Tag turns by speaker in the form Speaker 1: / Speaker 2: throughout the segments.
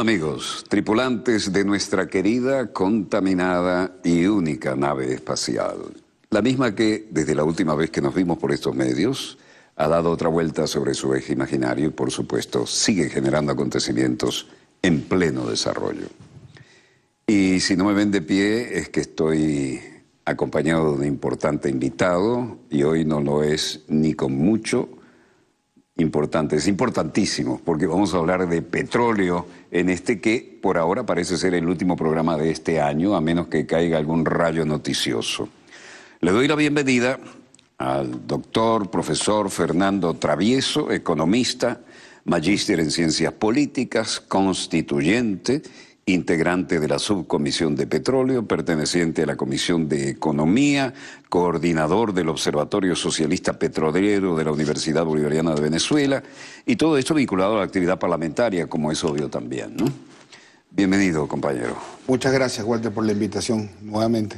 Speaker 1: amigos, tripulantes de nuestra querida, contaminada y única nave espacial. La misma que, desde la última vez que nos vimos por estos medios, ha dado otra vuelta sobre su eje imaginario y, por supuesto, sigue generando acontecimientos en pleno desarrollo. Y si no me ven de pie, es que estoy acompañado de un importante invitado, y hoy no lo es ni con mucho importante, es importantísimo, porque vamos a hablar de petróleo en este que por ahora parece ser el último programa de este año, a menos que caiga algún rayo noticioso. Le doy la bienvenida al doctor, profesor Fernando Travieso, economista, magíster en ciencias políticas, constituyente, integrante de la Subcomisión de Petróleo, perteneciente a la Comisión de Economía, coordinador del Observatorio Socialista Petrolero de la Universidad Bolivariana de Venezuela, y todo esto vinculado a la actividad parlamentaria, como es obvio también, ¿no? Bienvenido, compañero.
Speaker 2: Muchas gracias, Walter, por la invitación, nuevamente.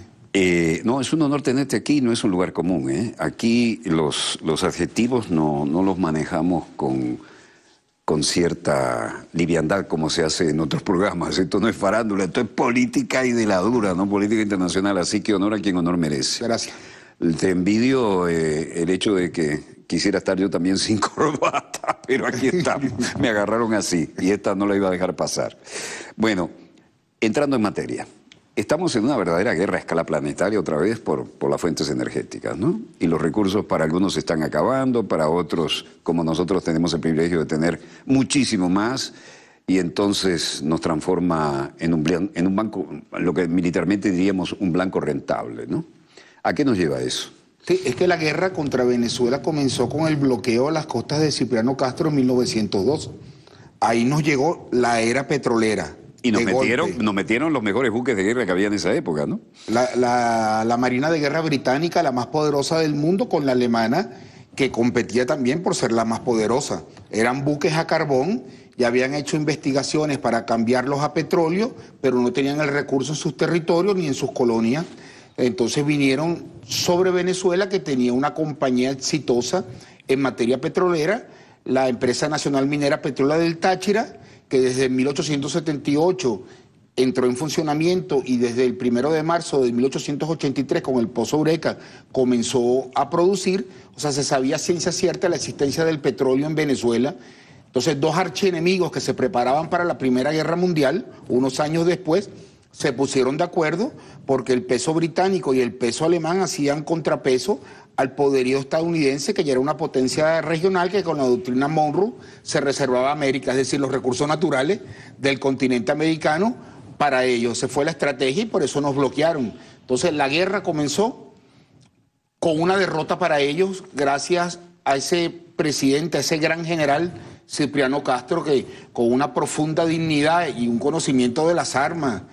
Speaker 1: No, es un honor tenerte aquí, no es un lugar común, ¿eh? Aquí los adjetivos no los manejamos con cierta liviandad como se hace en otros programas. Esto no es farándula, esto es política y de la dura, ¿no? Política internacional, así que honor a quien honor merece.
Speaker 2: Gracias.
Speaker 1: Te envidio el hecho de que quisiera estar yo también sin corbata, pero aquí estamos, me agarraron así y esta no la iba a dejar pasar. Bueno, entrando en materia. Estamos en una verdadera guerra a escala planetaria otra vez por las fuentes energéticas, ¿no? Y los recursos para algunos se están acabando, para otros, como nosotros tenemos el privilegio de tener muchísimo más, y entonces nos transforma en un banco, lo que militarmente diríamos un blanco rentable, ¿no? ¿A qué nos lleva eso?
Speaker 2: Sí, es que la guerra contra Venezuela comenzó con el bloqueo de las costas de Cipriano Castro en 1902. Ahí nos llegó la era petrolera.
Speaker 1: Y nos metieron los mejores buques de guerra que había en esa época, ¿no?
Speaker 2: La Marina de Guerra británica, la más poderosa del mundo, con la alemana, que competía también por ser la más poderosa. Eran buques a carbón y habían hecho investigaciones para cambiarlos a petróleo, pero no tenían el recurso en sus territorios ni en sus colonias. Entonces vinieron sobre Venezuela, que tenía una compañía exitosa en materia petrolera, la Empresa Nacional Minera Petrolera del Táchira, que desde 1878 entró en funcionamiento y desde el 1 de marzo de 1883 con el Pozo Eureka comenzó a producir. O sea, se sabía ciencia cierta la existencia del petróleo en Venezuela. Entonces, dos archienemigos que se preparaban para la Primera Guerra Mundial, unos años después, se pusieron de acuerdo porque el peso británico y el peso alemán hacían contrapeso al poderío estadounidense, que ya era una potencia regional que con la doctrina Monroe se reservaba a América, es decir, los recursos naturales del continente americano para ellos. Se fue la estrategia y por eso nos bloquearon. Entonces la guerra comenzó con una derrota para ellos gracias a ese presidente, a ese gran general Cipriano Castro, que con una profunda dignidad y un conocimiento de las armas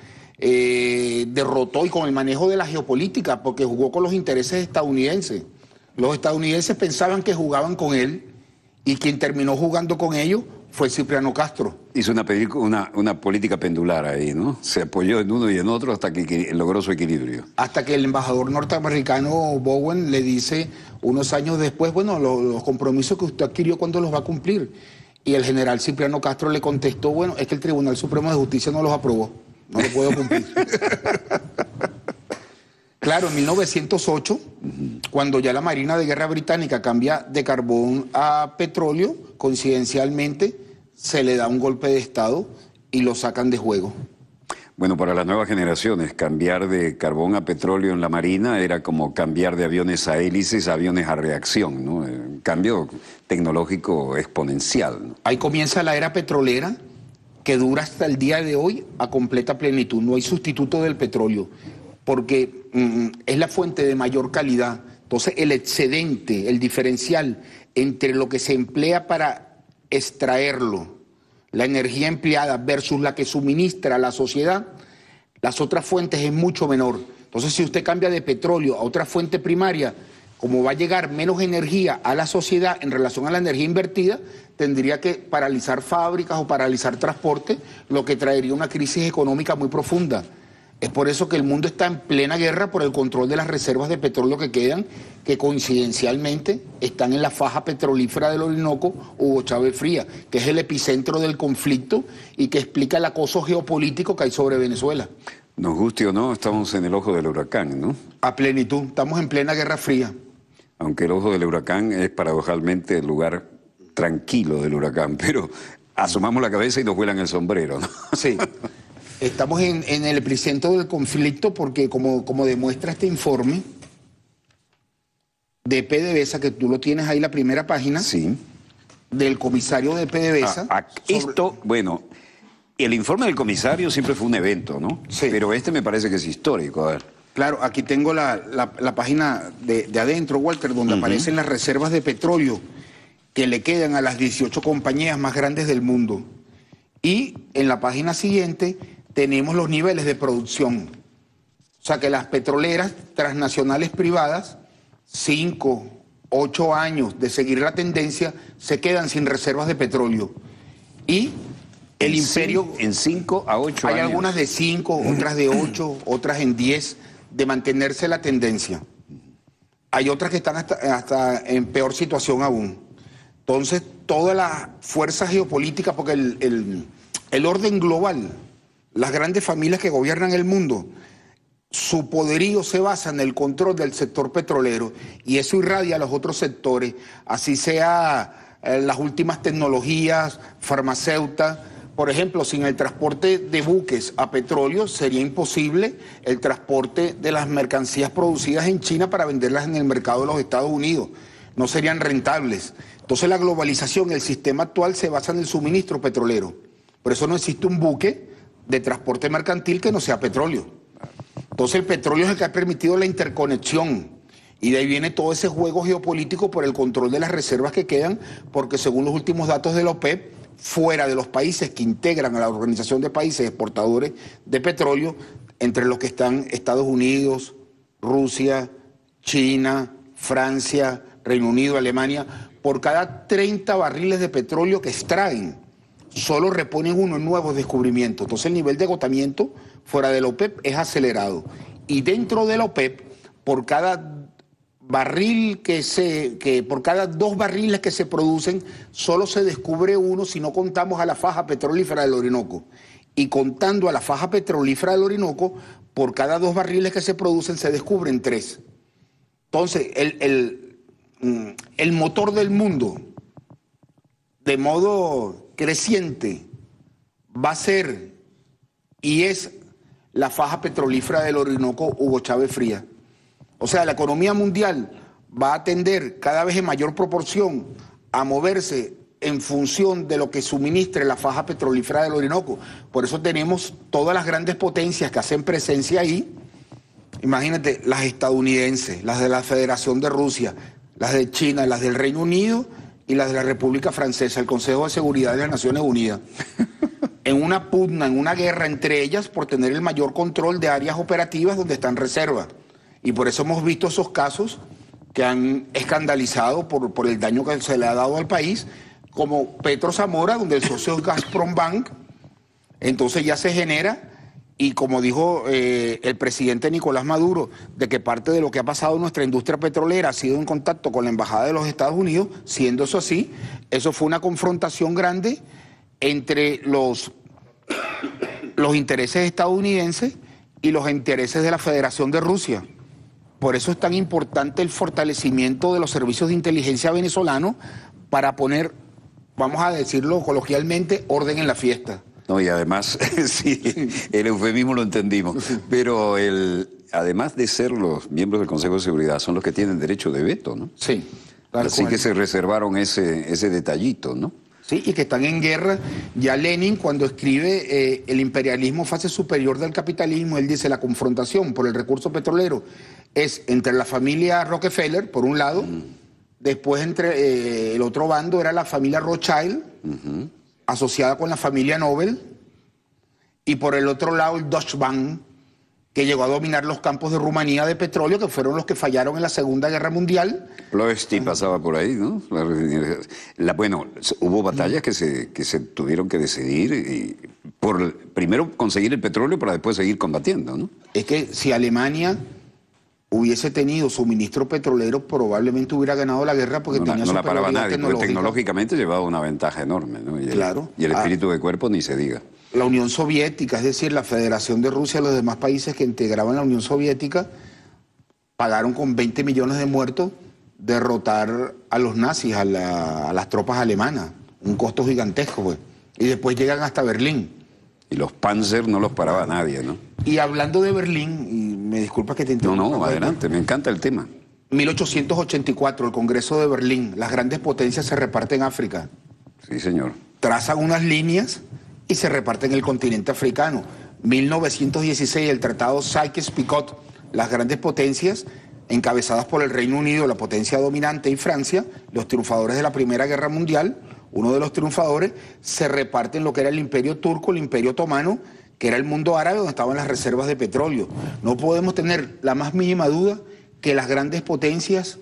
Speaker 2: derrotó, y con el manejo de la geopolítica, porque jugó con los intereses estadounidenses. Los estadounidenses pensaban que jugaban con él y quien terminó jugando con ellos fue Cipriano Castro.
Speaker 1: Hizo una política pendular ahí, ¿no? Se apoyó en uno y en otro hasta que logró su equilibrio.
Speaker 2: Hasta que el embajador norteamericano Bowen le dice unos años después, bueno, los compromisos que usted adquirió, ¿cuándo los va a cumplir? Y el general Cipriano Castro le contestó, bueno, es que el Tribunal Supremo de Justicia no los aprobó. No lo puedo cumplir. Claro, en 1908, cuando ya la Marina de Guerra británica cambia de carbón a petróleo, coincidencialmente se le da un golpe de Estado y lo sacan de juego.
Speaker 1: Bueno, para las nuevas generaciones, cambiar de carbón a petróleo en la Marina era como cambiar de aviones a hélices a aviones a reacción, ¿no? Un cambio tecnológico exponencial, ¿no?
Speaker 2: Ahí comienza la era petrolera, que dura hasta el día de hoy a completa plenitud. No hay sustituto del petróleo, porque es la fuente de mayor calidad. Entonces el excedente, el diferencial entre lo que se emplea para extraerlo, la energía empleada versus la que suministra a la sociedad, las otras fuentes es mucho menor. Entonces, si usted cambia de petróleo a otra fuente primaria, como va a llegar menos energía a la sociedad en relación a la energía invertida, tendría que paralizar fábricas o paralizar transporte, lo que traería una crisis económica muy profunda. Es por eso que el mundo está en plena guerra por el control de las reservas de petróleo que quedan, que coincidencialmente están en la faja petrolífera del Orinoco, Hugo Chávez Frías, que es el epicentro del conflicto y que explica el acoso geopolítico que hay sobre Venezuela.
Speaker 1: Nos guste o no, estamos en el ojo del huracán, ¿no?
Speaker 2: A plenitud, estamos en plena guerra fría.
Speaker 1: Aunque el ojo del huracán es paradojalmente el lugar tranquilo del huracán, pero asomamos la cabeza y nos vuelan el sombrero, ¿no?
Speaker 2: Sí. Estamos en el epicentro del conflicto porque, como demuestra este informe de PDVSA, que tú lo tienes ahí, la primera página,
Speaker 1: sí,
Speaker 2: del comisario de PDVSA.
Speaker 1: Esto, bueno, el informe del comisario siempre fue un evento, ¿no?
Speaker 2: Sí.
Speaker 1: Pero este me parece que es histórico, a ver.
Speaker 2: Claro, aquí tengo la página de adentro, Walter, donde aparecen las reservas de petróleo que le quedan a las 18 compañías más grandes del mundo. Y en la página siguiente tenemos los niveles de producción. O sea que las petroleras transnacionales privadas, 5, 8 años de seguir la tendencia, se quedan sin reservas de petróleo. Y el imperio...
Speaker 1: En 5 a 8 años.
Speaker 2: Hay algunas de 5, otras de 8, otras en 10, de mantenerse la tendencia. Hay otras que están hasta en peor situación aún. Entonces, toda la fuerza geopolítica, porque el orden global, las grandes familias que gobiernan el mundo, su poderío se basa en el control del sector petrolero y eso irradia a los otros sectores, así sea las últimas tecnologías, farmacéuticas. Por ejemplo, sin el transporte de buques a petróleo sería imposible el transporte de las mercancías producidas en China para venderlas en el mercado de los Estados Unidos. No serían rentables. Entonces la globalización, el sistema actual se basa en el suministro petrolero. Por eso no existe un buque de transporte mercantil que no sea petróleo. Entonces el petróleo es el que ha permitido la interconexión y de ahí viene todo ese juego geopolítico por el control de las reservas que quedan, porque según los últimos datos de la OPEP, fuera de los países que integran a la Organización de Países Exportadores de Petróleo, entre los que están Estados Unidos, Rusia, China, Francia, Reino Unido, Alemania, por cada 30 barriles de petróleo que extraen, solo reponen uno en nuevos descubrimientos. Entonces el nivel de agotamiento fuera de la OPEP es acelerado. Y dentro de la OPEP, por cada por cada 2 barriles que se producen, solo se descubre uno si no contamos a la faja petrolífera del Orinoco. Y contando a la faja petrolífera del Orinoco, por cada 2 barriles que se producen se descubren 3. Entonces, el motor del mundo, de modo creciente, va a ser y es la faja petrolífera del Orinoco Hugo Chávez Frías. O sea, la economía mundial va a tender cada vez en mayor proporción a moverse en función de lo que suministre la faja petrolífera del Orinoco. Por eso tenemos todas las grandes potencias que hacen presencia ahí. Imagínate, las estadounidenses, las de la Federación de Rusia, las de China, las del Reino Unido y las de la República Francesa, el Consejo de Seguridad de las Naciones Unidas. En una pugna, en una guerra entre ellas por tener el mayor control de áreas operativas donde están reservas. Y por eso hemos visto esos casos que han escandalizado por el daño que se le ha dado al país, como Petro Zamora, donde el socio es Gazprom Bank. Entonces ya se genera, y como dijo el presidente Nicolás Maduro, de que parte de lo que ha pasado en nuestra industria petrolera ha sido en contacto con la Embajada de los Estados Unidos. Siendo eso así, eso fue una confrontación grande entre los intereses estadounidenses y los intereses de la Federación de Rusia. Por eso es tan importante el fortalecimiento de los servicios de inteligencia venezolanos para poner, vamos a decirlo coloquialmente, orden en la fiesta.
Speaker 1: No, y además, sí, el eufemismo lo entendimos, pero además de ser los miembros del Consejo de Seguridad, son los que tienen derecho de veto, ¿no?
Speaker 2: Sí.
Speaker 1: Así que se reservaron ese detallito, ¿no?
Speaker 2: Sí, y que están en guerra. Ya Lenin, cuando escribe el imperialismo fase superior del capitalismo, él dice la confrontación por el recurso petrolero es entre la familia Rockefeller, por un lado, después entre el otro bando era la familia Rothschild, asociada con la familia Nobel, y por el otro lado el Deutsche Bank, que llegó a dominar los campos de Rumanía de petróleo, que fueron los que fallaron en la Segunda Guerra Mundial.
Speaker 1: Ploesti pasaba por ahí, ¿no? Bueno, hubo batallas que se tuvieron que decidir por primero conseguir el petróleo para después seguir combatiendo, ¿no?
Speaker 2: Es que si Alemania hubiese tenido suministro petrolero, probablemente hubiera ganado la guerra porque tenía
Speaker 1: no la paraba
Speaker 2: superioridad
Speaker 1: nadie, porque tecnológicamente llevaba una ventaja enorme, ¿no? Y el espíritu de cuerpo ni se diga.
Speaker 2: La Unión Soviética, es decir, la Federación de Rusia y los demás países que integraban la Unión Soviética, pagaron con 20 millones de muertos derrotar a los nazis, a las tropas alemanas. Un costo gigantesco, pues. Y después llegan hasta Berlín.
Speaker 1: Y los Panzer no los paraba nadie, ¿no?
Speaker 2: Y hablando de Berlín, y me disculpa que te interrumpa.
Speaker 1: No, adelante, me encanta el tema.
Speaker 2: 1884, el Congreso de Berlín, las grandes potencias se reparten África.
Speaker 1: Sí, señor.
Speaker 2: Trazan unas líneas y se reparten el continente africano. 1916, el Tratado Sykes-Picot, las grandes potencias, encabezadas por el Reino Unido, la potencia dominante, y Francia, los triunfadores de la Primera Guerra Mundial, uno de los triunfadores, se reparten lo que era el Imperio Turco, el Imperio Otomano, que era el mundo árabe donde estaban las reservas de petróleo. No podemos tener la más mínima duda que las grandes potencias,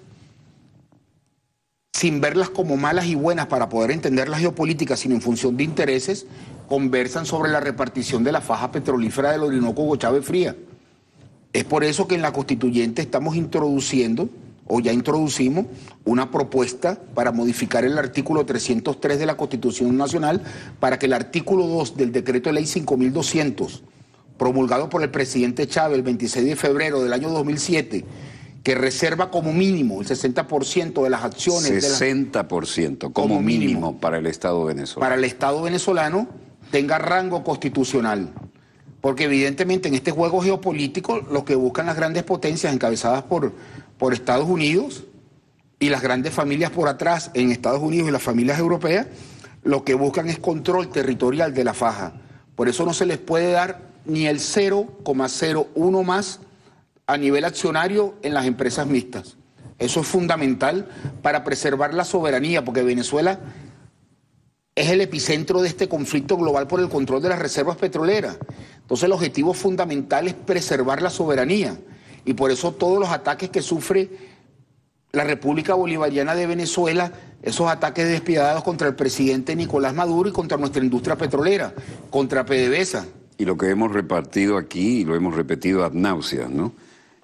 Speaker 2: sin verlas como malas y buenas para poder entender la geopolítica, sino en función de intereses, conversan sobre la repartición de la faja petrolífera del Orinoco Gochave Fría. Es por eso que en la Constituyente estamos introduciendo, o ya introducimos, una propuesta para modificar el artículo 303 de la Constitución Nacional para que el artículo 2 del Decreto de Ley 5200, promulgado por el presidente Chávez el 26 de febrero del año 2007, que reserva como mínimo el 60% de las acciones...
Speaker 1: 60% como mínimo para el Estado venezolano.
Speaker 2: Para el Estado venezolano tenga rango constitucional. Porque evidentemente en este juego geopolítico lo que buscan las grandes potencias encabezadas por Estados Unidos y las grandes familias por atrás en Estados Unidos y las familias europeas, lo que buscan es control territorial de la faja. Por eso no se les puede dar ni el 0,01 más a nivel accionario en las empresas mixtas. Eso es fundamental para preservar la soberanía, porque Venezuela es el epicentro de este conflicto global por el control de las reservas petroleras. Entonces el objetivo fundamental es preservar la soberanía. Y por eso todos los ataques que sufre la República Bolivariana de Venezuela, esos ataques despiadados contra el presidente Nicolás Maduro y contra nuestra industria petrolera, contra PDVSA.
Speaker 1: Y lo que hemos repartido aquí, y lo hemos repetido ad nauseam, ¿no?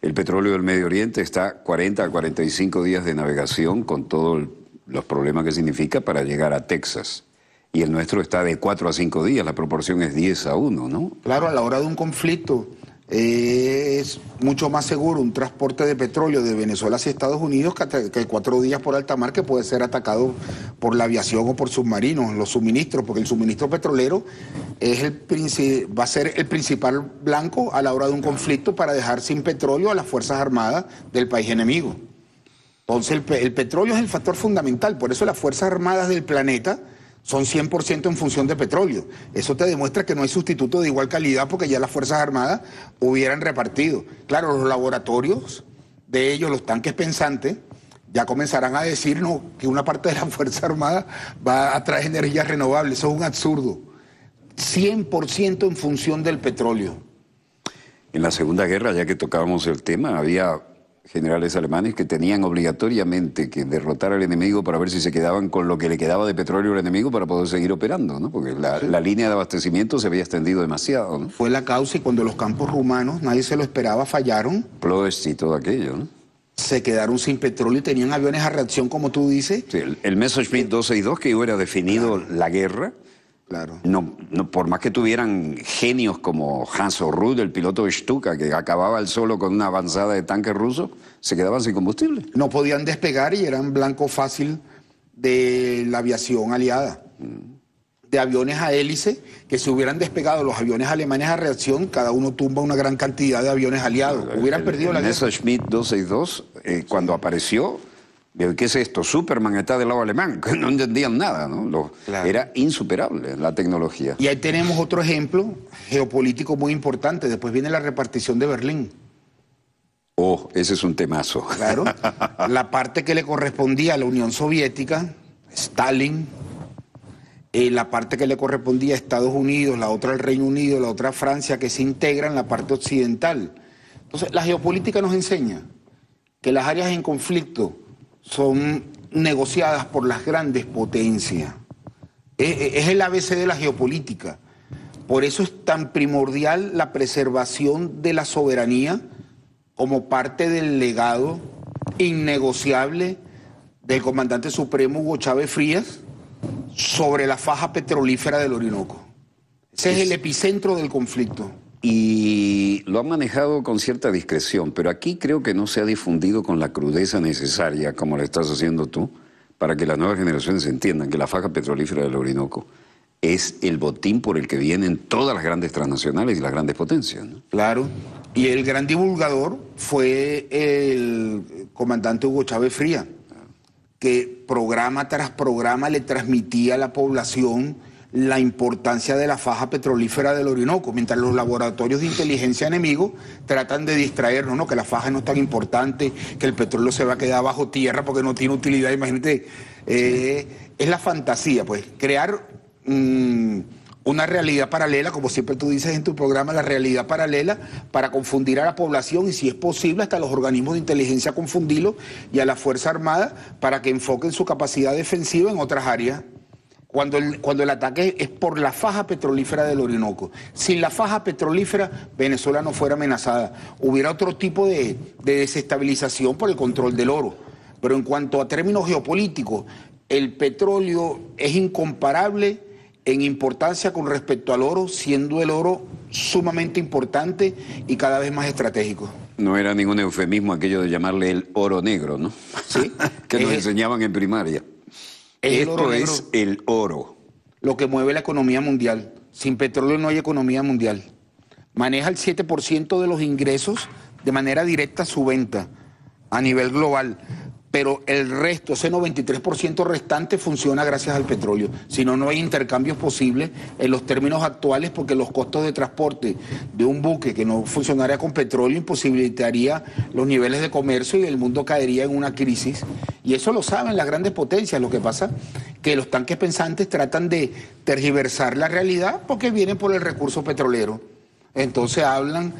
Speaker 1: El petróleo del Medio Oriente está 40 a 45 días de navegación con todos los problemas que significa para llegar a Texas. Y el nuestro está de 4 a 5 días, la proporción es 10 a 1, ¿no?
Speaker 2: Claro, a la hora de un conflicto es mucho más seguro un transporte de petróleo de Venezuela hacia Estados Unidos que 4 días por alta mar, que puede ser atacado por la aviación o por submarinos, los suministros, porque el suministro petrolero va a ser el principal blanco a la hora de un conflicto para dejar sin petróleo a las Fuerzas Armadas del país enemigo. Entonces el petróleo es el factor fundamental, por eso las Fuerzas Armadas del planeta son 100% en función de petróleo. Eso te demuestra que no hay sustituto de igual calidad porque ya las Fuerzas Armadas hubieran repartido. Claro, los laboratorios de ellos, los tanques pensantes, ya comenzarán a decirnos que una parte de la Fuerza Armada va a traer energías renovables. Eso es un absurdo. 100% en función del petróleo.
Speaker 1: En la Segunda Guerra, ya que tocábamos el tema, había generales alemanes que tenían obligatoriamente que derrotar al enemigo para ver si se quedaban con lo que le quedaba de petróleo al enemigo para poder seguir operando, ¿no? Porque la línea de abastecimiento se había extendido demasiado, ¿no?
Speaker 2: Fue la causa, y cuando los campos rumanos, nadie se lo esperaba, fallaron.
Speaker 1: Ploesti y todo aquello, ¿no?
Speaker 2: Se quedaron sin petróleo y tenían aviones a reacción, como tú dices.
Speaker 1: Sí, el Messerschmitt 262 que hubiera definido la guerra.
Speaker 2: Claro.
Speaker 1: No, por más que tuvieran genios como Hans Rudd, el piloto de Stuka, que acababa el solo con una avanzada de tanques rusos, se quedaban sin combustible.
Speaker 2: No podían despegar y eran blanco fácil de la aviación aliada. De aviones a hélice, que si hubieran despegado los aviones alemanes a reacción, cada uno tumba una gran cantidad de aviones aliados. Hubieran perdido la guerra.
Speaker 1: El Messerschmitt 262, cuando apareció, ¿qué es esto? Superman está del lado alemán, no entendían nada, ¿no?
Speaker 2: Claro.
Speaker 1: Era insuperable la tecnología.
Speaker 2: Y ahí tenemos otro ejemplo geopolítico muy importante. Después viene la repartición de Berlín.
Speaker 1: Oh, ese es un temazo.
Speaker 2: Claro. La parte que le correspondía a la Unión Soviética, Stalin, la parte que le correspondía a Estados Unidos, la otra al Reino Unido, la otra a Francia, que se integra en la parte occidental. Entonces, la geopolítica nos enseña que las áreas en conflicto son negociadas por las grandes potencias. Es el ABC de la geopolítica. Por eso es tan primordial la preservación de la soberanía como parte del legado innegociable del comandante supremo Hugo Chávez Frías sobre la faja petrolífera del Orinoco. Ese es el epicentro del conflicto.
Speaker 1: Y lo han manejado con cierta discreción, pero aquí creo que no se ha difundido con la crudeza necesaria, como lo estás haciendo tú, para que las nuevas generaciones entiendan que la faja petrolífera del Orinoco es el botín por el que vienen todas las grandes transnacionales y las grandes potencias, ¿no?
Speaker 2: Claro, y el gran divulgador fue el comandante Hugo Chávez Frías, que programa tras programa le transmitía a la población la importancia de la faja petrolífera del Orinoco, mientras los laboratorios de inteligencia enemigos tratan de distraernos, ¿no? Que la faja no es tan importante, que el petróleo se va a quedar bajo tierra porque no tiene utilidad. Imagínate, es la fantasía, pues, crear una realidad paralela, como siempre tú dices en tu programa, la realidad paralela, para confundir a la población y, si es posible, hasta los organismos de inteligencia confundirlos, y a la Fuerza Armada para que enfoquen su capacidad defensiva en otras áreas. Cuando el ataque es por la faja petrolífera del Orinoco. Sin la faja petrolífera, Venezuela no fuera amenazada. Hubiera otro tipo de desestabilización por el control del oro. Pero en cuanto a términos geopolíticos, el petróleo es incomparable en importancia con respecto al oro, siendo el oro sumamente importante y cada vez más estratégico.
Speaker 1: No era ningún eufemismo aquello de llamarle el oro negro, ¿no?
Speaker 2: Sí.
Speaker 1: Que nos enseñaban en primaria. Esto es el oro.
Speaker 2: Lo que mueve la economía mundial. Sin petróleo no hay economía mundial. Maneja el 7% de los ingresos de manera directa a su venta a nivel global. Pero el resto, ese 93% restante, funciona gracias al petróleo. Si no, no hay intercambios posibles en los términos actuales, porque los costos de transporte de un buque que no funcionaría con petróleo imposibilitaría los niveles de comercio y el mundo caería en una crisis. Y eso lo saben las grandes potencias. Lo que pasa que los tanques pensantes tratan de tergiversar la realidad porque vienen por el recurso petrolero. Entonces hablan,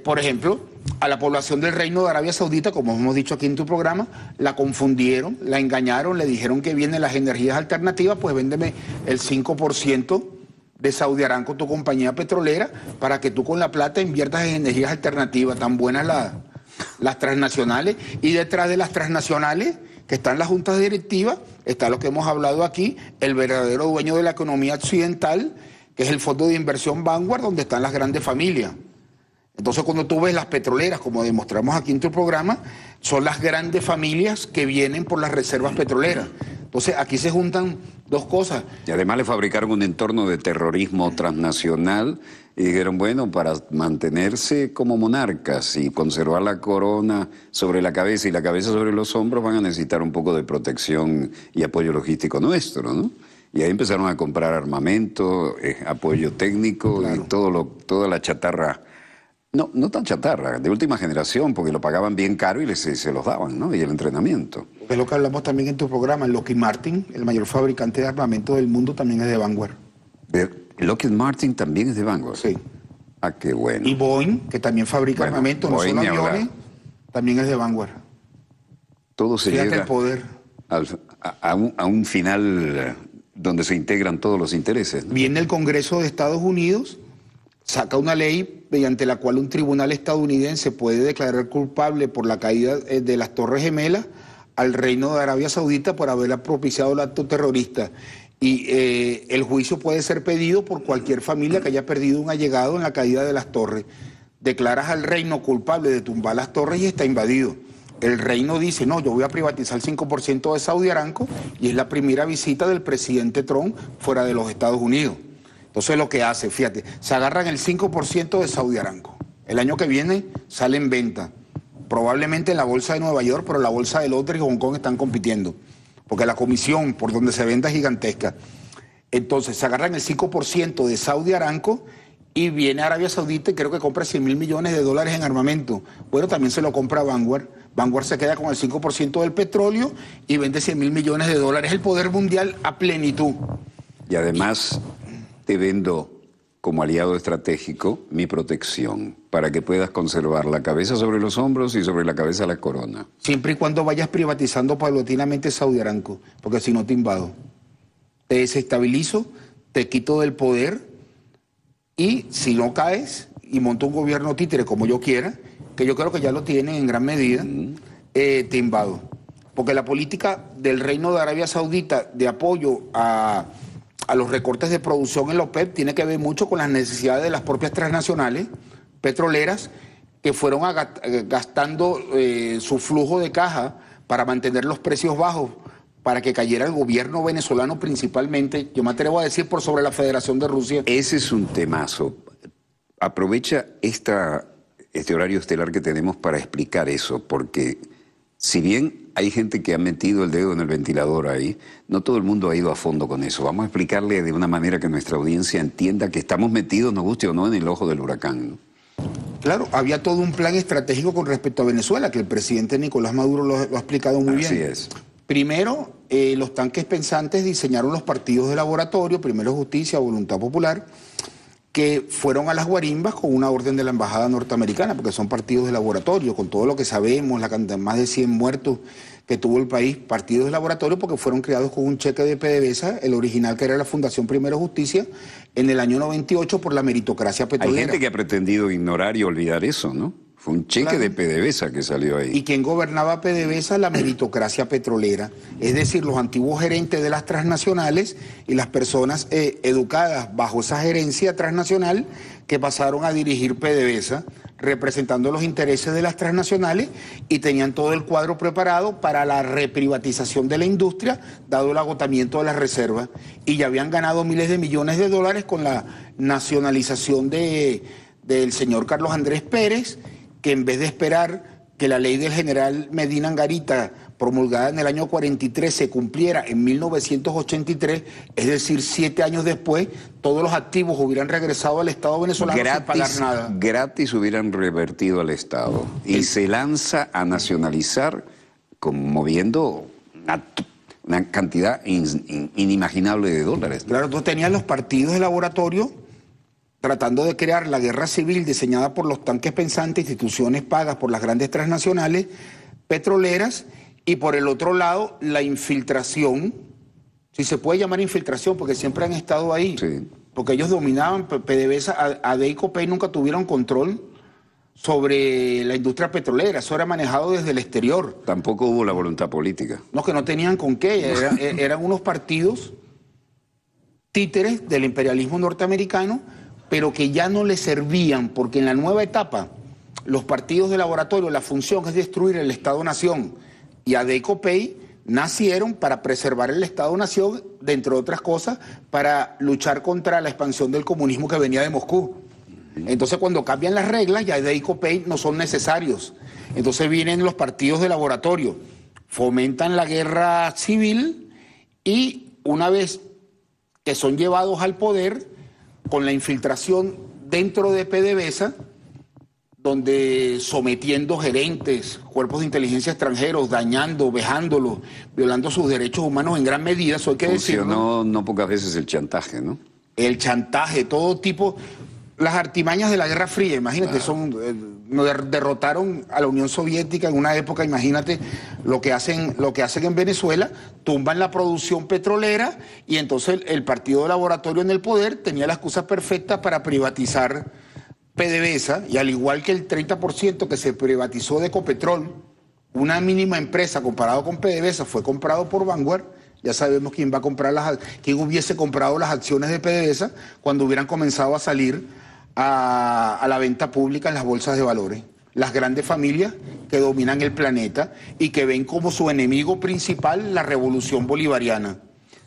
Speaker 2: por ejemplo, a la población del Reino de Arabia Saudita, como hemos dicho aquí en tu programa, la confundieron, la engañaron, le dijeron que vienen las energías alternativas, pues véndeme el 5% de Saudi Aramco, tu compañía petrolera, para que tú con la plata inviertas en energías alternativas. Tan buenas las transnacionales, y detrás de las transnacionales, que están las juntas directivas, está lo que hemos hablado aquí, el verdadero dueño de la economía occidental, que es el fondo de inversión Vanguard, donde están las grandes familias. Entonces, cuando tú ves las petroleras, como demostramos aquí en tu programa, son las grandes familias que vienen por las reservas petroleras. Entonces, aquí se juntan dos cosas.
Speaker 1: Y además le fabricaron un entorno de terrorismo transnacional y dijeron, bueno, para mantenerse como monarcas y conservar la corona sobre la cabeza y la cabeza sobre los hombros, van a necesitar un poco de protección y apoyo logístico nuestro, ¿no? Y ahí empezaron a comprar armamento, apoyo técnico, claro, y toda la chatarra. No tan chatarra, de última generación, porque lo pagaban bien caro y se los daban, ¿no? Y el entrenamiento.
Speaker 2: Es lo que hablamos también en tu programa. Lockheed Martin, el mayor fabricante de armamento del mundo, también es de Vanguard.
Speaker 1: Lockheed Martin también es de Vanguard.
Speaker 2: Sí.
Speaker 1: Ah, qué bueno.
Speaker 2: Y Boeing, que también fabrica armamento, no solo aviones, también es de Vanguard.
Speaker 1: Todo se
Speaker 2: Fíjate
Speaker 1: llega
Speaker 2: el poder.
Speaker 1: a un final donde se integran todos los intereses, ¿no?
Speaker 2: Viene el Congreso de Estados Unidos, saca una ley mediante la cual un tribunal estadounidense puede declarar culpable por la caída de las Torres Gemelas al Reino de Arabia Saudita por haber propiciado el acto terrorista. Y el juicio puede ser pedido por cualquier familia que haya perdido un allegado en la caída de las torres. Declaras al reino culpable de tumbar las torres y está invadido. El reino dice, no, yo voy a privatizar el 5% de Saudi Aramco, y es la primera visita del presidente Trump fuera de los Estados Unidos. Entonces lo que hace, fíjate, se agarran el 5% de Saudi Aramco. El año que viene sale en venta, probablemente en la bolsa de Nueva York, pero la bolsa de Londres y Hong Kong están compitiendo, porque la comisión por donde se venda es gigantesca. Entonces se agarran el 5% de Saudi Aramco y viene Arabia Saudita y creo que compra 100.000 millones de dólares en armamento. Bueno, también se lo compra Vanguard. Vanguard se queda con el 5% del petróleo y vende 100.000 millones de dólares. El poder mundial a plenitud.
Speaker 1: Y además te vendo como aliado estratégico, mi protección, para que puedas conservar la cabeza sobre los hombros y sobre la cabeza la corona.
Speaker 2: Siempre y cuando vayas privatizando paulatinamente Saudi Aramco, porque si no te invado. Te desestabilizo, te quito del poder y si no caes y monto un gobierno títere como yo quiera, que yo creo que ya lo tienen en gran medida, te invado. Porque la política del Reino de Arabia Saudita de apoyo a los recortes de producción en la OPEP tiene que ver mucho con las necesidades de las propias transnacionales petroleras que fueron gastando su flujo de caja para mantener los precios bajos, para que cayera el gobierno venezolano principalmente, yo me atrevo a decir por sobre la Federación de Rusia.
Speaker 1: Ese es un temazo. Aprovecha este horario estelar que tenemos para explicar eso, porque si bien hay gente que ha metido el dedo en el ventilador ahí, no todo el mundo ha ido a fondo con eso. Vamos a explicarle de una manera que nuestra audiencia entienda que estamos metidos, nos guste o no, en el ojo del huracán, ¿no?
Speaker 2: Claro, había todo un plan estratégico con respecto a Venezuela, que el presidente Nicolás Maduro lo ha explicado muy bien.
Speaker 1: Así es.
Speaker 2: Primero, los tanques pensantes diseñaron los partidos de laboratorio, primero Justicia, Voluntad Popular, que fueron a las guarimbas con una orden de la embajada norteamericana, porque son partidos de laboratorio, con todo lo que sabemos, la cantidad, más de 100 muertos que tuvo el país, partidos de laboratorio, porque fueron creados con un cheque de PDVSA, el original que era la Fundación Primero Justicia, en el año 98 por la meritocracia petrolera.
Speaker 1: Hay gente que ha pretendido ignorar y olvidar eso, ¿no? Fue un cheque de PDVSA que salió ahí.
Speaker 2: ¿Y quién gobernaba PDVSA? La meritocracia petrolera. Es decir, los antiguos gerentes de las transnacionales y las personas educadas bajo esa gerencia transnacional que pasaron a dirigir PDVSA, representando los intereses de las transnacionales y tenían todo el cuadro preparado para la reprivatización de la industria, dado el agotamiento de las reservas. Y ya habían ganado miles de millones de dólares con la nacionalización del señor Carlos Andrés Pérez, que en vez de esperar que la ley del general Medina Angarita, promulgada en el año 43, se cumpliera en 1983, es decir, 7 años después, todos los activos hubieran regresado al Estado venezolano sin pagar nada.
Speaker 1: Gratis hubieran revertido al Estado. Y se lanza a nacionalizar, moviendo una cantidad inimaginable de dólares, ¿no?
Speaker 2: Claro, tú tenías los partidos de laboratorio tratando de crear la guerra civil diseñada por los tanques pensantes, instituciones pagas por las grandes transnacionales petroleras, y por el otro lado la infiltración, si se puede llamar infiltración, porque siempre han estado ahí,
Speaker 1: sí,
Speaker 2: porque ellos dominaban PDVSA, ADE y COPEI nunca tuvieron control sobre la industria petrolera, eso era manejado desde el exterior.
Speaker 1: Tampoco hubo la voluntad política.
Speaker 2: No, que no tenían con qué, eran unos partidos títeres del imperialismo norteamericano, pero que ya no le servían, porque en la nueva etapa los partidos de laboratorio, la función es destruir el Estado-Nación, y ADE y COPEI nacieron para preservar el Estado-Nación, de entre otras cosas, para luchar contra la expansión del comunismo que venía de Moscú. Entonces, cuando cambian las reglas, ya ADE y COPEI no son necesarios. Entonces vienen los partidos de laboratorio, fomentan la guerra civil y una vez que son llevados al poder, con la infiltración dentro de PDVSA, donde sometiendo gerentes, cuerpos de inteligencia extranjeros, dañando, vejándolos, violando sus derechos humanos en gran medida, eso hay que decirlo.
Speaker 1: Funcionó no pocas veces el chantaje, ¿no?
Speaker 2: El chantaje, todo tipo, las artimañas de la Guerra Fría, imagínate, derrotaron a la Unión Soviética en una época, imagínate lo que hacen en Venezuela, tumban la producción petrolera y entonces el partido de laboratorio en el poder tenía la excusa perfecta para privatizar PDVSA, y al igual que el 30% que se privatizó de Ecopetrol, una mínima empresa comparado con PDVSA, fue comprado por Vanguard. Ya sabemos quién va a comprar quién hubiese comprado las acciones de PDVSA cuando hubieran comenzado a salir a la venta pública en las bolsas de valores. Las grandes familias que dominan el planeta y que ven como su enemigo principal la revolución bolivariana.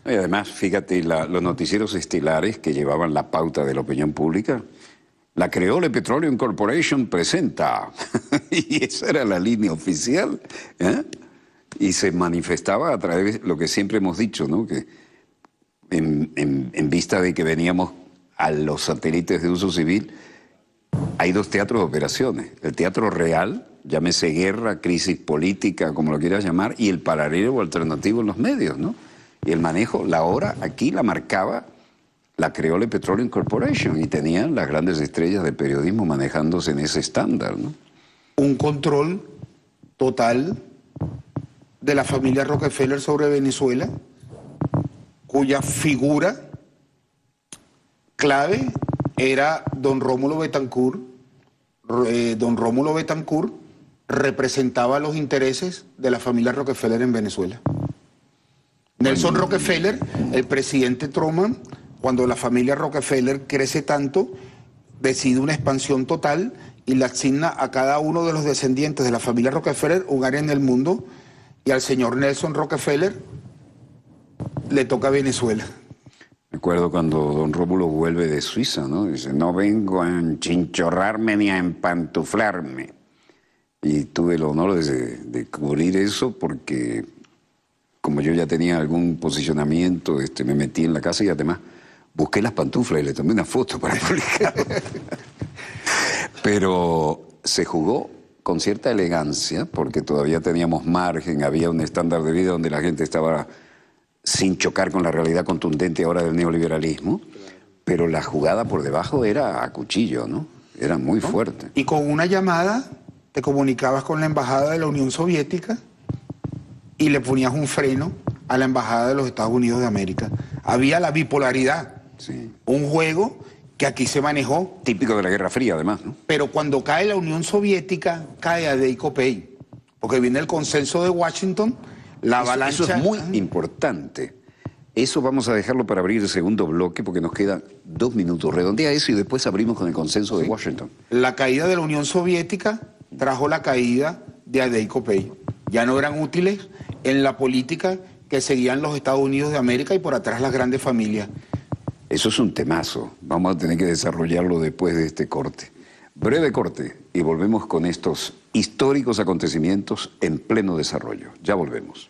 Speaker 1: Y además, fíjate, los noticieros estelares que llevaban la pauta de la opinión pública, la Creole Petroleum Corporation presenta, y esa era la línea oficial, ¿eh? Y se manifestaba a través de lo que siempre hemos dicho, ¿no? Que en vista de que veníamos a los satélites de uso civil, hay dos teatros de operaciones. El teatro real, llámese guerra, crisis política, como lo quieras llamar, y el paralelo o alternativo en los medios, ¿no? Y el manejo, la hora aquí la marcaba la creó la Petroleum Corporation y tenían las grandes estrellas del periodismo manejándose en ese estándar, ¿no?
Speaker 2: Un control total de la familia Rockefeller sobre Venezuela, cuya figura clave era don Rómulo Betancourt. Don Rómulo Betancourt representaba los intereses de la familia Rockefeller en Venezuela. Nelson Rockefeller, el presidente Truman, cuando la familia Rockefeller crece tanto, decide una expansión total y le asigna a cada uno de los descendientes de la familia Rockefeller un área en el mundo, y al señor Nelson Rockefeller le toca Venezuela.
Speaker 1: Recuerdo cuando don Rómulo vuelve de Suiza, ¿no? Dice, no vengo a enchinchorrarme ni a empantuflarme. Y tuve el honor de cubrir eso porque, como yo ya tenía algún posicionamiento, me metí en la casa y además busqué las pantuflas y le tomé una foto para publicarlo. Pero se jugó con cierta elegancia porque todavía teníamos margen, había un estándar de vida donde la gente estaba sin chocar con la realidad contundente ahora del neoliberalismo, pero la jugada por debajo era a cuchillo, ¿no? Era muy fuerte.
Speaker 2: Y con una llamada te comunicabas con la embajada de la Unión Soviética y le ponías un freno a la embajada de los Estados Unidos de América. Había la bipolaridad,
Speaker 1: sí.
Speaker 2: Un juego que aquí se manejó.
Speaker 1: Típico de la Guerra Fría, además, ¿no?
Speaker 2: Pero cuando cae la Unión Soviética, cae a Dey Kopey, porque viene el consenso de Washington, la avalancha.
Speaker 1: Eso es muy importante. Eso vamos a dejarlo para abrir el segundo bloque porque nos quedan 2 minutos. Redondea eso y después abrimos con el consenso de Washington.
Speaker 2: La caída de la Unión Soviética trajo la caída de Dey Kopey. Ya no eran útiles en la política que seguían los Estados Unidos de América y por atrás las grandes familias.
Speaker 1: Eso es un temazo. Vamos a tener que desarrollarlo después de este corte. Breve corte y volvemos con estos históricos acontecimientos en pleno desarrollo. Ya volvemos.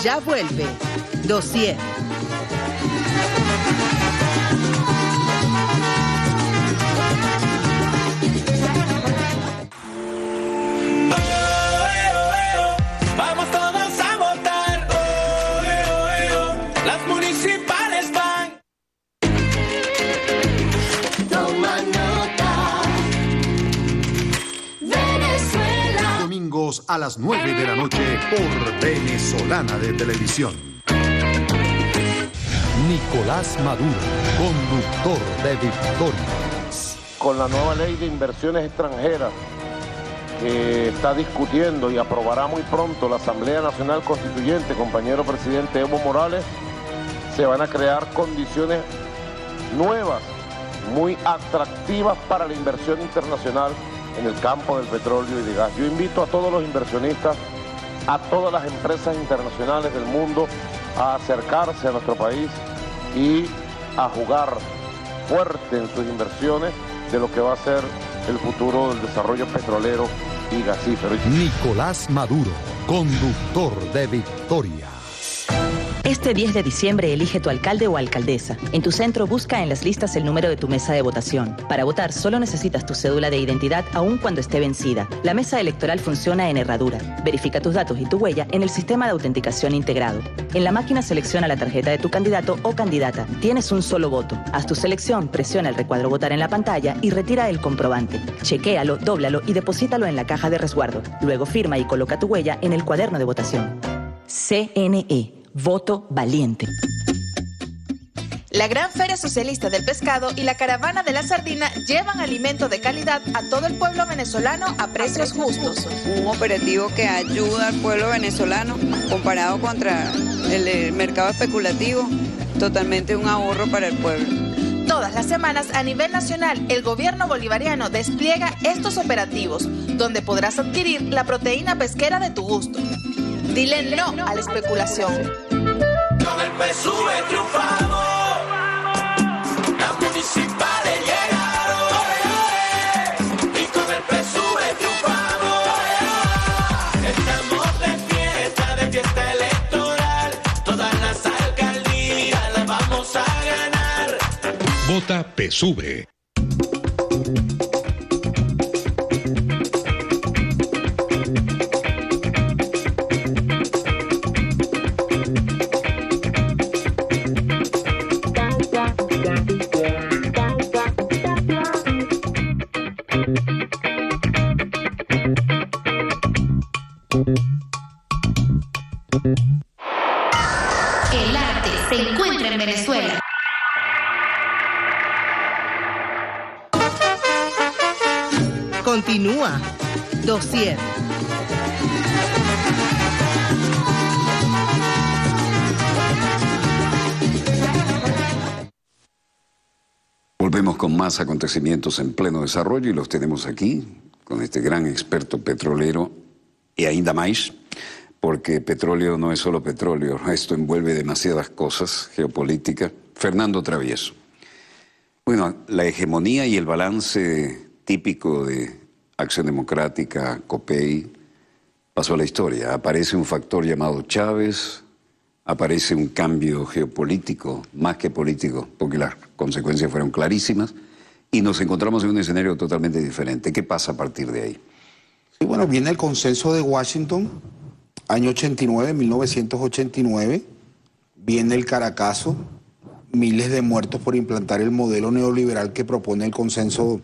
Speaker 3: Ya vuelve Dossier.
Speaker 4: Vamos todos a votar. Las municipales van.
Speaker 5: Toma nota. Venezuela.
Speaker 6: Domingos a las 9 de la noche por Venezolana de Televisión. Nicolás Maduro, conductor de Victorias.
Speaker 7: Con la nueva ley de inversiones extranjeras que está discutiendo y aprobará muy pronto la Asamblea Nacional Constituyente, compañero presidente Evo Morales, se van a crear condiciones nuevas, muy atractivas para la inversión internacional en el campo del petróleo y de gas. Yo invito a todos los inversionistas, a todas las empresas internacionales del mundo a acercarse a nuestro país y a jugar fuerte en sus inversiones de lo que va a ser el futuro del desarrollo petrolero y gasífero.
Speaker 6: Nicolás Maduro, conductor de Victoria.
Speaker 8: Este 10 de diciembre elige tu alcalde o alcaldesa. En tu centro busca en las listas el número de tu mesa de votación. Para votar solo necesitas tu cédula de identidad aun cuando esté vencida. La mesa electoral funciona en herradura. Verifica tus datos y tu huella en el sistema de autenticación integrado. En la máquina selecciona la tarjeta de tu candidato o candidata. Tienes un solo voto. Haz tu selección, presiona el recuadro votar en la pantalla y retira el comprobante. Chequéalo, dóblalo y deposítalo en la caja de resguardo. Luego firma y coloca tu huella en el cuaderno de votación. CNE. Voto valiente.
Speaker 9: La Gran Feria Socialista del Pescado y la Caravana de la Sardina llevan alimento de calidad a todo el pueblo venezolano a precios justos.
Speaker 10: Un operativo que ayuda al pueblo venezolano comparado contra el mercado especulativo, totalmente un ahorro para el pueblo.
Speaker 9: Todas las semanas a nivel nacional, el gobierno bolivariano despliega estos operativos, donde podrás adquirir la proteína pesquera de tu gusto. Dile no a la especulación.
Speaker 4: Con el PSUV triunfamos. Las municipales llegaron. Y con el PSUV triunfamos. Estamos de fiesta electoral. Todas las alcaldías las vamos a ganar.
Speaker 6: Vota PSUV.
Speaker 3: Continúa. Dossier.
Speaker 1: Volvemos con más acontecimientos en pleno desarrollo y los tenemos aquí con este gran experto petrolero y ainda más, porque petróleo no es solo petróleo, esto envuelve demasiadas cosas, geopolítica. Fernando Travieso. Bueno, la hegemonía y el balance típico de Acción Democrática, COPEI, pasó a la historia. Aparece un factor llamado Chávez, aparece un cambio geopolítico, más que político, porque las consecuencias fueron clarísimas, y nos encontramos en un escenario totalmente diferente. ¿Qué pasa a partir de ahí?
Speaker 2: Sí, bueno, viene el consenso de Washington, año 89, 1989, viene el Caracazo, miles de muertos por implantar el modelo neoliberal que propone el consenso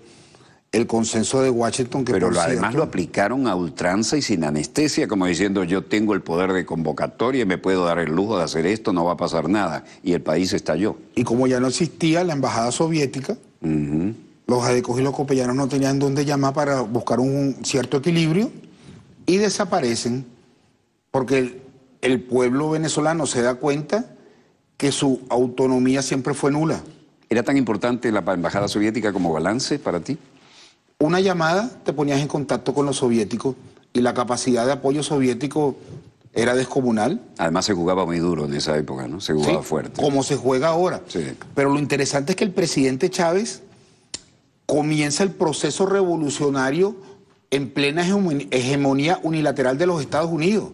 Speaker 2: de Washington. Que
Speaker 1: pero
Speaker 2: por
Speaker 1: además
Speaker 2: cierto,
Speaker 1: lo aplicaron a ultranza y sin anestesia, como diciendo yo tengo el poder de convocatoria y me puedo dar el lujo de hacer esto, no va a pasar nada. Y el país estalló.
Speaker 2: Y como ya no existía la embajada soviética, los adecos y los copellanos no tenían dónde llamar para buscar un cierto equilibrio y desaparecen porque el pueblo venezolano se da cuenta que su autonomía siempre fue nula.
Speaker 1: ¿Era tan importante la embajada soviética como balance para ti?
Speaker 2: Una llamada, te ponías en contacto con los soviéticos y la capacidad de apoyo soviético era descomunal.
Speaker 1: Además se jugaba muy duro en esa época, ¿no? Se jugaba fuerte.
Speaker 2: Como se juega ahora.
Speaker 1: Sí.
Speaker 2: Pero lo interesante es que el presidente Chávez comienza el proceso revolucionario en plena hegemonía unilateral de los Estados Unidos,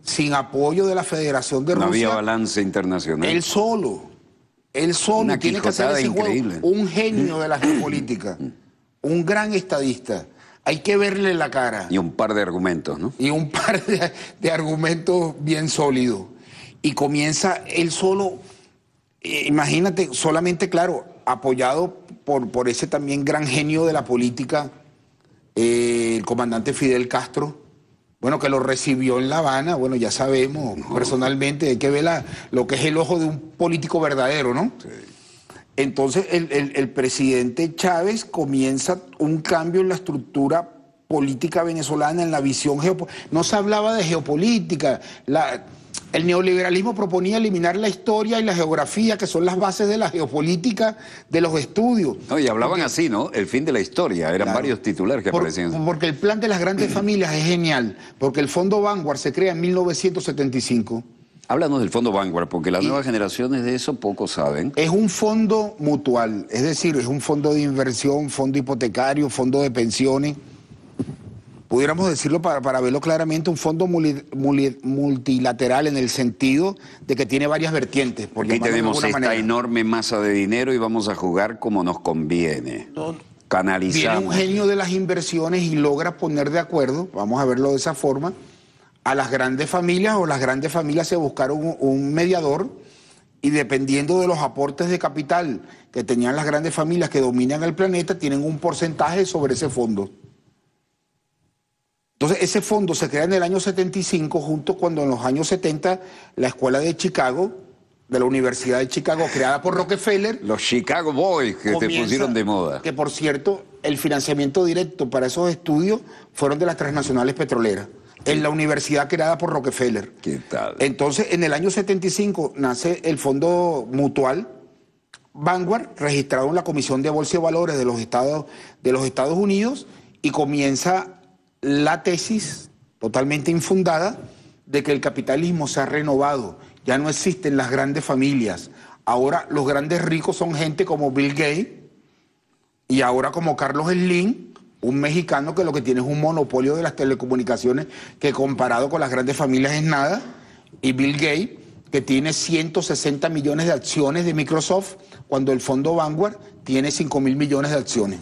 Speaker 2: sin apoyo de la Federación de Rusia.
Speaker 1: No había balance internacional.
Speaker 2: Él solo
Speaker 1: Una
Speaker 2: tiene que hacer ese
Speaker 1: increíble.
Speaker 2: juego. Un genio de la geopolítica, un gran estadista. Hay que verle la cara.
Speaker 1: Y un par de argumentos, ¿no?
Speaker 2: Y un par de argumentos bien sólidos. Y comienza él solo, imagínate, solamente, claro, apoyado por ese también gran genio de la política, el comandante Fidel Castro, bueno, que lo recibió en La Habana, bueno, ya sabemos, personalmente, hay que ver lo que es el ojo de un político verdadero, ¿no? Sí. Entonces, el presidente Chávez comienza un cambio en la estructura política venezolana, en la visión geopolítica. No se hablaba de geopolítica. El neoliberalismo proponía eliminar la historia y la geografía, que son las bases de la geopolítica, de los estudios.
Speaker 1: No, y hablaban así, ¿no? El fin de la historia. Eran varios titulares que aparecían.
Speaker 2: Porque el plan de las grandes familias es genial, porque el Fondo Vanguard se crea en 1975.
Speaker 1: Háblanos del Fondo Vanguard, porque las nuevas generaciones de eso poco saben.
Speaker 2: Es un fondo mutual, es decir, es un fondo de inversión, fondo hipotecario, fondo de pensiones. Pudiéramos decirlo para verlo claramente, un fondo multilateral en el sentido de que tiene varias vertientes.
Speaker 1: Aquí tenemos esta enorme masa de dinero y vamos a jugar como nos conviene. Canalizamos.
Speaker 2: Viene un genio de las inversiones y logra poner de acuerdo, vamos a verlo de esa forma, a las grandes familias, o las grandes familias se buscaron un mediador y dependiendo de los aportes de capital que tenían las grandes familias que dominan el planeta, tienen un porcentaje sobre ese fondo. Entonces ese fondo se crea en el año 75, justo cuando en los años 70 la escuela de Chicago, de la Universidad de Chicago, creada por Rockefeller.
Speaker 1: Los Chicago Boys que te pusieron de moda.
Speaker 2: Que por cierto, el financiamiento directo para esos estudios fueron de las transnacionales petroleras, en la universidad creada por Rockefeller.
Speaker 1: ¿Qué tal?
Speaker 2: Entonces, en el año 75 nace el Fondo Mutual Vanguard, registrado en la Comisión de Bolsa y Valores de los Estados Unidos, y comienza la tesis totalmente infundada de que el capitalismo se ha renovado. Ya no existen las grandes familias. Ahora los grandes ricos son gente como Bill Gates y ahora como Carlos Slim, un mexicano que lo que tiene es un monopolio de las telecomunicaciones que comparado con las grandes familias es nada, y Bill Gates, que tiene 160 millones de acciones de Microsoft, cuando el Fondo Vanguard tiene 5.000 millones de acciones.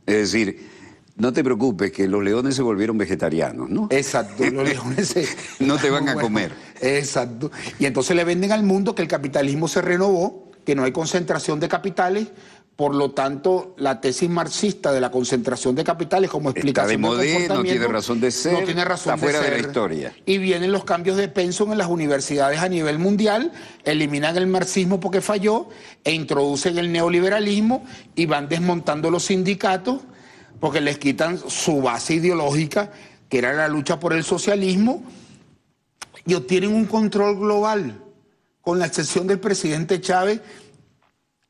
Speaker 1: Es decir, no te preocupes que los leones se volvieron vegetarianos, ¿no?
Speaker 2: Exacto, los leones
Speaker 1: no te van a comer.
Speaker 2: Exacto. Y entonces le venden al mundo que el capitalismo se renovó, que no hay concentración de capitales. Por lo tanto, la tesis marxista de la concentración de capitales como explicación del comportamiento
Speaker 1: no tiene razón de ser,
Speaker 2: no tiene razón
Speaker 1: está fuera
Speaker 2: de
Speaker 1: la historia.
Speaker 2: Y vienen los cambios de pensum en las universidades a nivel mundial, eliminan el marxismo porque falló e introducen el neoliberalismo y van desmontando los sindicatos porque les quitan su base ideológica, que era la lucha por el socialismo, y obtienen un control global, con la excepción del presidente Chávez,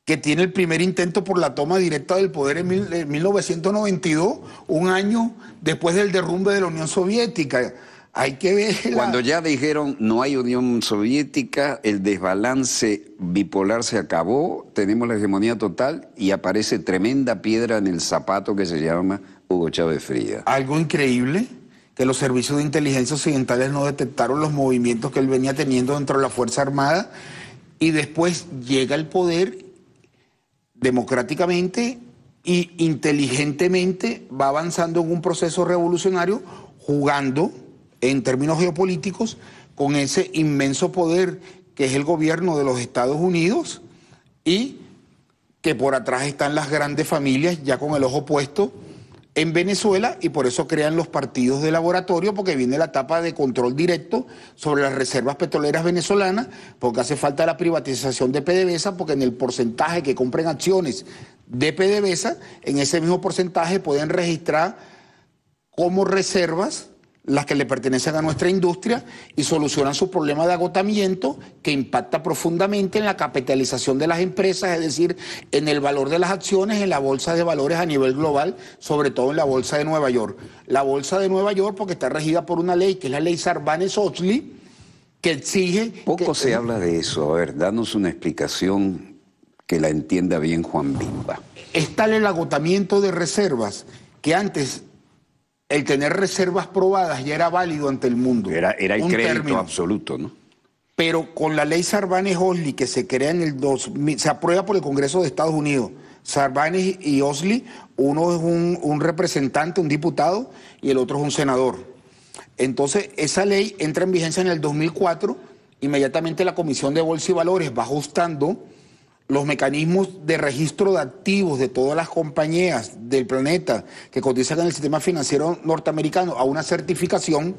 Speaker 2: que tiene el primer intento por la toma directa del poder en 1992, un año después del derrumbe de la Unión Soviética. Hay que ver...
Speaker 1: Cuando ya dijeron no hay Unión Soviética, el desbalance bipolar se acabó, tenemos la hegemonía total y aparece tremenda piedra en el zapato que se llama Hugo Chávez Frías.
Speaker 2: Algo increíble, que los servicios de inteligencia occidentales no detectaron los movimientos que él venía teniendo dentro de la Fuerza Armada, y después llega al poder democráticamente y inteligentemente va avanzando en un proceso revolucionario, jugando en términos geopolíticos con ese inmenso poder que es el gobierno de los Estados Unidos, y que por atrás están las grandes familias ya con el ojo puesto en Venezuela, y por eso crean los partidos de laboratorio, porque viene la etapa de control directo sobre las reservas petroleras venezolanas, porque hace falta la privatización de PDVSA, porque en el porcentaje que compren acciones de PDVSA, en ese mismo porcentaje pueden registrar como reservas las que le pertenecen a nuestra industria, y solucionan su problema de agotamiento, que impacta profundamente en la capitalización de las empresas, es decir, en el valor de las acciones en la bolsa de valores a nivel global, sobre todo en la bolsa de Nueva York. La bolsa de Nueva York, porque está regida por una ley, que es la ley Sarbanes-Oxley, que exige...
Speaker 1: Poco se habla de eso. A ver, danos una explicación que la entienda bien Juan Bimba.
Speaker 2: Es tal el agotamiento de reservas que antes... el tener reservas probadas ya era válido ante el mundo.
Speaker 1: Era el crédito absoluto, ¿no?
Speaker 2: Pero con la ley Sarbanes-Oxley, que se crea en el 2000, se aprueba por el Congreso de Estados Unidos. Sarbanes y Oxley, uno es un representante, un diputado, y el otro es un senador. Entonces, esa ley entra en vigencia en el 2004, inmediatamente la Comisión de Bolsa y Valores va ajustando los mecanismos de registro de activos de todas las compañías del planeta que cotizan en el sistema financiero norteamericano a una certificación,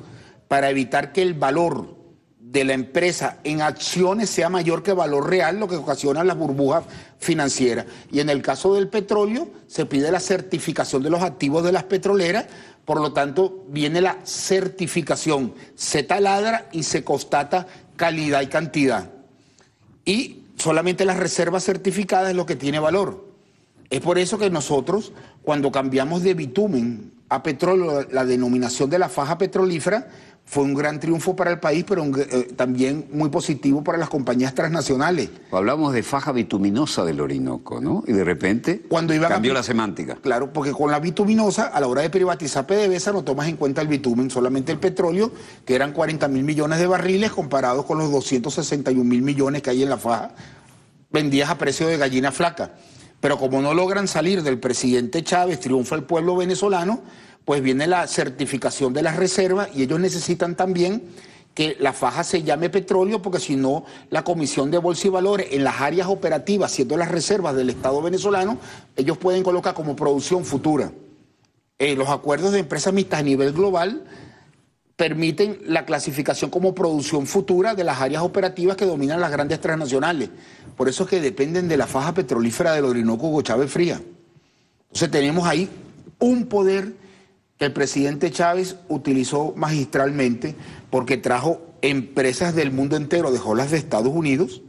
Speaker 2: para evitar que el valor de la empresa en acciones sea mayor que el valor real, lo que ocasiona las burbujas financieras. Y en el caso del petróleo se pide la certificación de los activos de las petroleras, por lo tanto viene la certificación, se taladra y se constata calidad y cantidad. Y solamente las reservas certificadas es lo que tiene valor. Es por eso que nosotros, cuando cambiamos de bitumen a petróleo, la denominación de la faja petrolífera, fue un gran triunfo para el país, pero también muy positivo para las compañías transnacionales.
Speaker 1: Hablamos de faja bituminosa del Orinoco, ¿no? Y de repente cambió la semántica.
Speaker 2: Claro, porque con la bituminosa, a la hora de privatizar PDVSA, no tomas en cuenta el bitumen, solamente el petróleo, que eran 40.000 millones de barriles, comparados con los 261.000 millones que hay en la faja, vendidas a precio de gallina flaca. Pero como no logran salir del presidente Chávez, triunfa el pueblo venezolano, pues viene la certificación de las reservas, y ellos necesitan también que la faja se llame petróleo, porque si no, la Comisión de Bolsa y Valores en las áreas operativas, siendo las reservas del Estado venezolano, ellos pueden colocar como producción futura. Los acuerdos de empresas mixtas a nivel global permiten la clasificación como producción futura de las áreas operativas que dominan las grandes transnacionales. Por eso es que dependen de la faja petrolífera del Orinoco Hugo Chávez Frías. Entonces tenemos ahí un poder que el presidente Chávez utilizó magistralmente, porque trajo empresas del mundo entero, dejó las de Estados Unidos,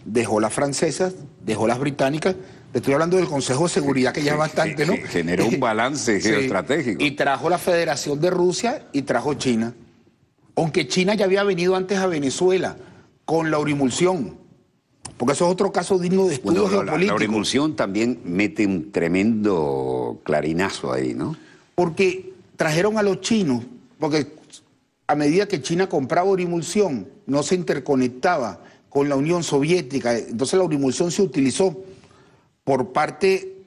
Speaker 2: dejó las francesas, dejó las británicas. Estoy hablando del Consejo de Seguridad, que ya es bastante, ¿no?
Speaker 1: Generó un balance geoestratégico.
Speaker 2: Y trajo la Federación de Rusia y trajo China. Aunque China ya había venido antes a Venezuela con la urimulsión, porque eso es otro caso digno de estudio geopolítico.
Speaker 1: La urimulsión también mete un tremendo clarinazo ahí, ¿no?
Speaker 2: Porque trajeron a los chinos, porque a medida que China compraba urimulsión, no se interconectaba con la Unión Soviética, entonces la urimulsión se utilizó por parte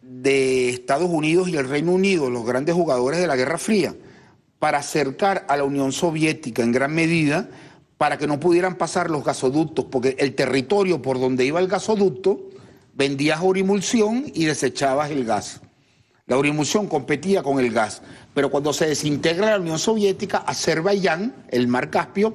Speaker 2: de Estados Unidos y el Reino Unido, los grandes jugadores de la Guerra Fría, para acercar a la Unión Soviética en gran medida, para que no pudieran pasar los gasoductos, porque el territorio por donde iba el gasoducto, vendías urimulsión y desechabas el gas. La urimulsión competía con el gas, pero cuando se desintegra la Unión Soviética, Azerbaiyán, el mar Caspio,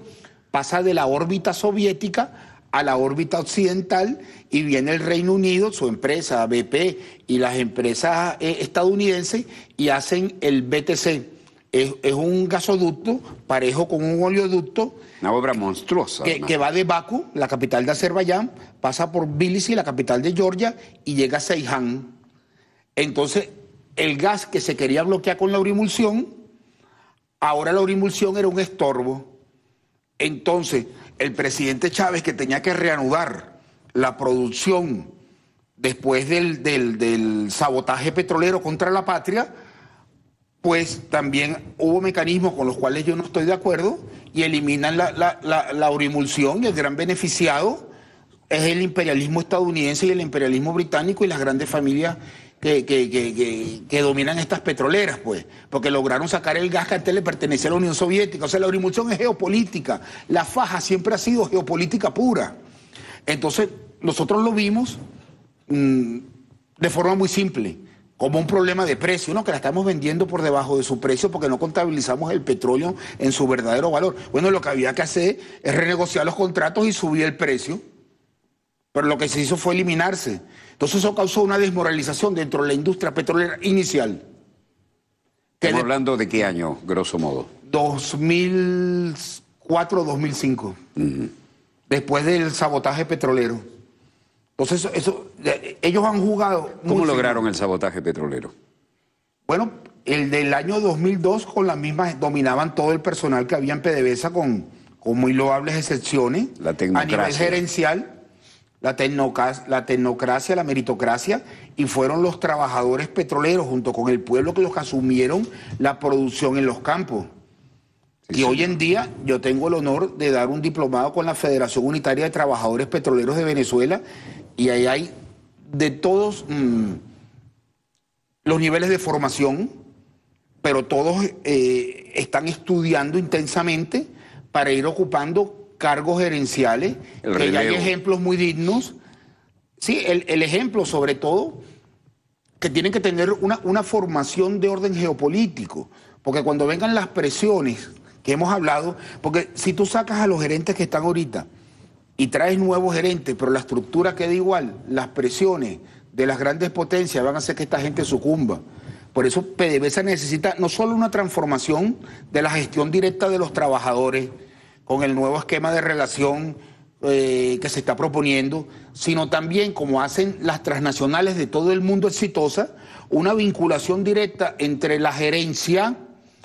Speaker 2: pasa de la órbita soviética a la órbita occidental y viene el Reino Unido, su empresa BP y las empresas estadounidenses y hacen el BTC. Es un gasoducto parejo con un oleoducto.
Speaker 1: Una obra monstruosa.
Speaker 2: Que va de Bakú, la capital de Azerbaiyán, pasa por Tbilisi, la capital de Georgia, y llega a Ceyhan. Entonces, el gas que se quería bloquear con la urimulsión, ahora la urimulsión era un estorbo. Entonces, el presidente Chávez, que tenía que reanudar la producción después del sabotaje petrolero contra la patria, pues también hubo mecanismos con los cuales yo no estoy de acuerdo y eliminan la urimulsión, y el gran beneficiado es el imperialismo estadounidense y el imperialismo británico y las grandes familias que dominan estas petroleras, pues, porque lograron sacar el gas que antes le pertenecía a la Unión Soviética. O sea, la urimulsión es geopolítica, la faja siempre ha sido geopolítica pura. Entonces, nosotros lo vimos de forma muy simple, como un problema de precio, ¿no? Que la estamos vendiendo por debajo de su precio porque no contabilizamos el petróleo en su verdadero valor. Bueno, lo que había que hacer es renegociar los contratos y subir el precio, pero lo que se hizo fue eliminarse. Entonces eso causó una desmoralización dentro de la industria petrolera inicial.
Speaker 1: ¿Estamos hablando de qué año, grosso modo?
Speaker 2: 2004-2005, después del sabotaje petrolero. Entonces ellos han jugado...
Speaker 1: ¿Cómo lograron el sabotaje petrolero?
Speaker 2: Bueno, el del año 2002 con las mismas, dominaban todo el personal que había en PDVSA con muy loables excepciones.
Speaker 1: La tecnocracia.
Speaker 2: A nivel gerencial, la tecnocracia, la meritocracia, y fueron los trabajadores petroleros junto con el pueblo que los asumieron la producción en los campos. Sí, y hoy en día yo tengo el honor de dar un diplomado con la Federación Unitaria de Trabajadores Petroleros de Venezuela, y ahí hay de todos los niveles de formación, pero todos están estudiando intensamente para ir ocupando cargos gerenciales, que ya hay ejemplos muy dignos. Sí, el ejemplo sobre todo, que tienen que tener una formación de orden geopolítico, porque cuando vengan las presiones que hemos hablado, porque si tú sacas a los gerentes que están ahorita y traes nuevos gerentes, pero la estructura queda igual, las presiones de las grandes potencias van a hacer que esta gente sucumba. Por eso PDVSA necesita no solo una transformación de la gestión directa de los trabajadores, con el nuevo esquema de relación que se está proponiendo, sino también, como hacen las transnacionales de todo el mundo exitosas, una vinculación directa entre la gerencia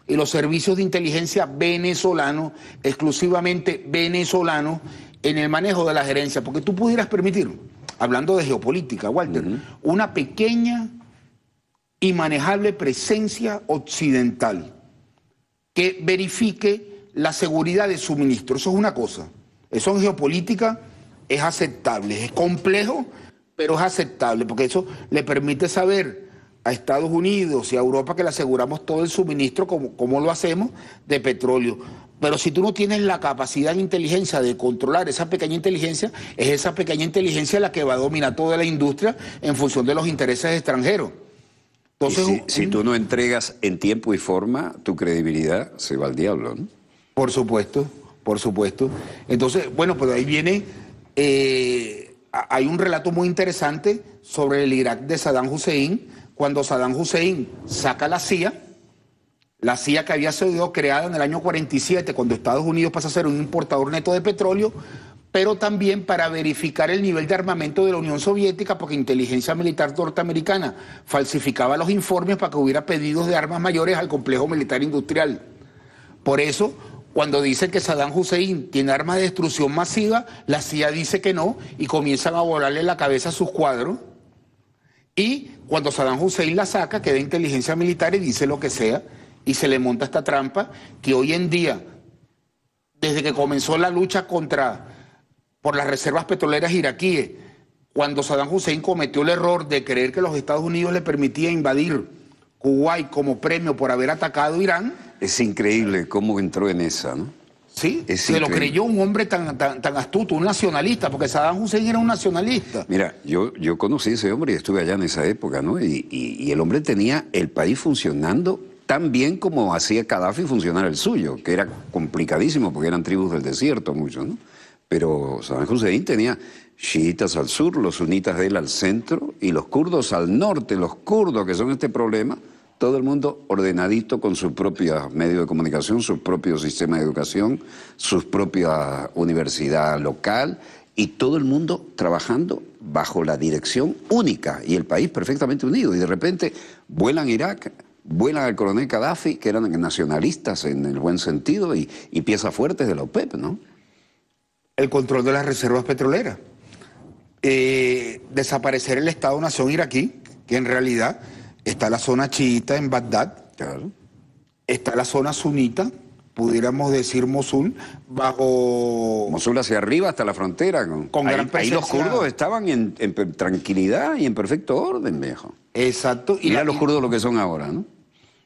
Speaker 2: y los servicios de inteligencia venezolanos, exclusivamente venezolanos, en el manejo de la gerencia. Porque tú pudieras permitir, hablando de geopolítica, Walter, una pequeña y manejable presencia occidental que verifique la seguridad de suministro. Eso es una cosa. Eso en geopolítica es aceptable. Es complejo, pero es aceptable, porque eso le permite saber a Estados Unidos y a Europa que le aseguramos todo el suministro, como lo hacemos, de petróleo. Pero si tú no tienes la capacidad de inteligencia de controlar esa pequeña inteligencia, es esa pequeña inteligencia la que va a dominar toda la industria en función de los intereses extranjeros. Entonces,
Speaker 1: si tú no entregas en tiempo y forma, tu credibilidad se va al diablo, ¿no?
Speaker 2: Por supuesto, por supuesto. Entonces, bueno, pues ahí viene, hay un relato muy interesante sobre el Irak de Saddam Hussein, cuando Saddam Hussein saca la CIA que había sido creada en el año 47, cuando Estados Unidos pasa a ser un importador neto de petróleo, pero también para verificar el nivel de armamento de la Unión Soviética, porque inteligencia militar norteamericana falsificaba los informes para que hubiera pedidos de armas mayores al complejo militar industrial. Por eso, cuando dicen que Saddam Hussein tiene armas de destrucción masiva, la CIA dice que no y comienzan a volarle la cabeza a sus cuadros. Y cuando Saddam Hussein la saca, queda inteligencia militar y dice lo que sea, y se le monta esta trampa que hoy en día, desde que comenzó la lucha por las reservas petroleras iraquíes, cuando Saddam Hussein cometió el error de creer que los Estados Unidos le permitían invadir Kuwait como premio por haber atacado Irán.
Speaker 1: Es increíble cómo entró en esa, ¿no?
Speaker 2: Sí, se lo creyó un hombre tan astuto, un nacionalista, porque Saddam Hussein era un nacionalista.
Speaker 1: Mira, yo conocí a ese hombre y estuve allá en esa época, ¿no? Y el hombre tenía el país funcionando tan bien como hacía Gaddafi funcionar el suyo, que era complicadísimo porque eran tribus del desierto muchos, ¿no? Pero Saddam Hussein tenía chiitas al sur, los sunitas de él al centro y los kurdos al norte. Los kurdos, que son este problema, todo el mundo ordenadito con su propio medio de comunicación, su propio sistema de educación, su propia universidad local y todo el mundo trabajando bajo la dirección única y el país perfectamente unido. Y de repente vuelan Irak, vuelan al coronel Gaddafi, que eran nacionalistas en el buen sentido y piezas fuertes de la OPEP, ¿no?
Speaker 2: El control de las reservas petroleras. Desaparecer el Estado-Nación iraquí, que en realidad está la zona chiita en Bagdad,
Speaker 1: Claro.
Speaker 2: está la zona sunita, pudiéramos decir Mosul, bajo...
Speaker 1: Mosul hacia arriba hasta la frontera.
Speaker 2: Con
Speaker 1: ahí,
Speaker 2: gran
Speaker 1: ahí los
Speaker 2: presencia.
Speaker 1: kurdos estaban en tranquilidad y en perfecto orden, viejo.
Speaker 2: Exacto.
Speaker 1: Y mira los kurdos lo que son ahora, ¿no?